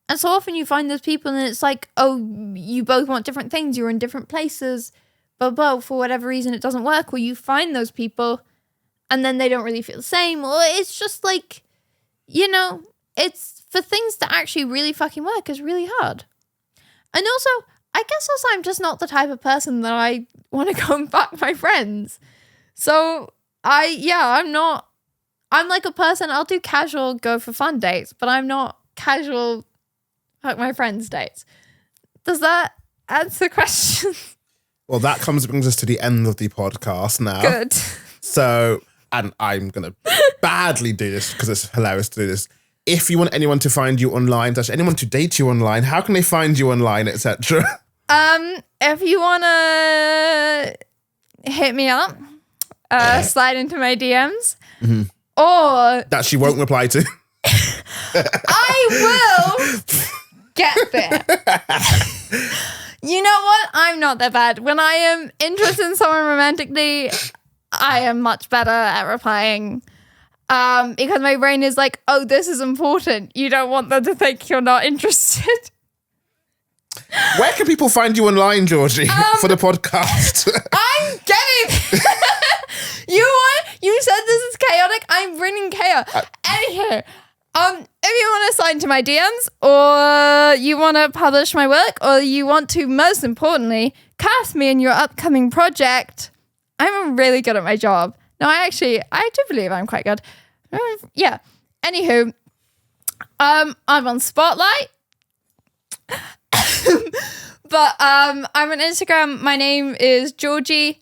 And so often you find those people and it's like, oh, you both want different things. You're in different places, but for whatever reason, it doesn't work. Or you find those people and then they don't really feel the same. Or it's just like, it's for things to actually really fucking work is really hard. And also, I guess also I'm just not the type of person that I want to go and fuck my friends. So I'm like a person, I'll do casual go for fun dates, but I'm not casual fuck my friends dates. Does that answer the question? Well, that brings us to the end of the podcast now. Good. So, and I'm going to badly do this because it's hilarious to do this. If you want anyone to find you online, anyone to date you online, how can they find you online, etc.? If you want to hit me up, slide into my DMs, or... That she won't reply to. I will get there. You know what? I'm not that bad. When I am interested in someone romantically, I am much better at replying. Because my brain is like, oh, this is important. You don't want them to think you're not interested. Where can people find you online, Georgie, for the podcast? I'm getting... You said this is chaotic. I'm bringing chaos. Anywho, if you want to slide into my DMs, or you want to publish my work, or you want to, most importantly, cast me in your upcoming project, I'm really good at my job. No, I do believe I'm quite good. Yeah. Anywho, I'm on Spotlight. But I'm on Instagram. My name is Georgie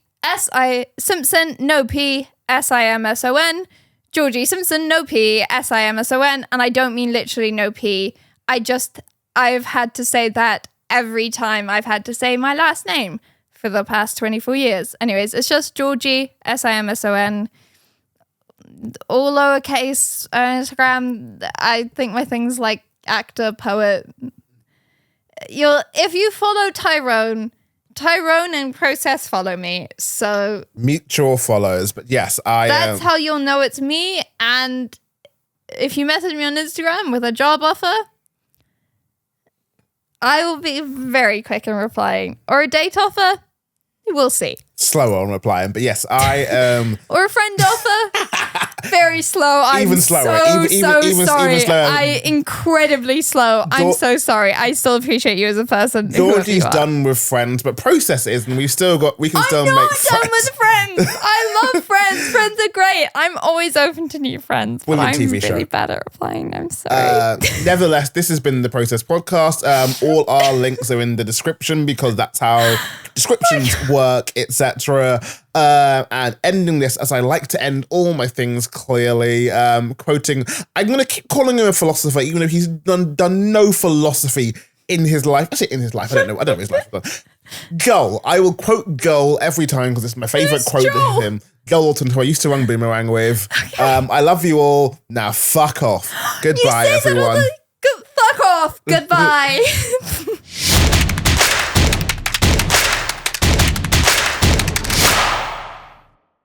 Simson, no P, Simson. Georgie Simson, no P, Simson. And I don't mean literally no P. I've had to say that every time I've had to say my last name for the past 24 years. Anyways, it's just Georgie, Simson. All lowercase Instagram. I think my things like actor, poet. If you follow Tyrone and Process follow me. So mutual follows. But yes, that's how you'll know it's me. And if you message me on Instagram with a job offer, I will be very quick in replying. Or a date offer, we'll see. Slower on replying, but yes, or a friend offer, very slow. Even slower. Even sorry. slower. Incredibly slow. I'm so sorry. I still appreciate you as a person. Georgie's done with friends, but Process is, and we can still make friends. I'm not done with friends. I love friends. Friends are great. I'm always open to new friends. But I'm really bad at replying. I'm sorry. Nevertheless, this has been the Process Podcast. All our links are in the description because that's how descriptions work, etc. And ending this as I like to end all my things clearly, quoting, I'm going to keep calling him a philosopher, even if he's done no philosophy in his life. I say in his life, I don't know what his life has done. Gull. I will quote Gull every time because it's my favourite quote of him. Gull Alton, who I used to run Boomerang with. Okay. I love you all. Now fuck off. Goodbye, everyone. Fuck off. Goodbye.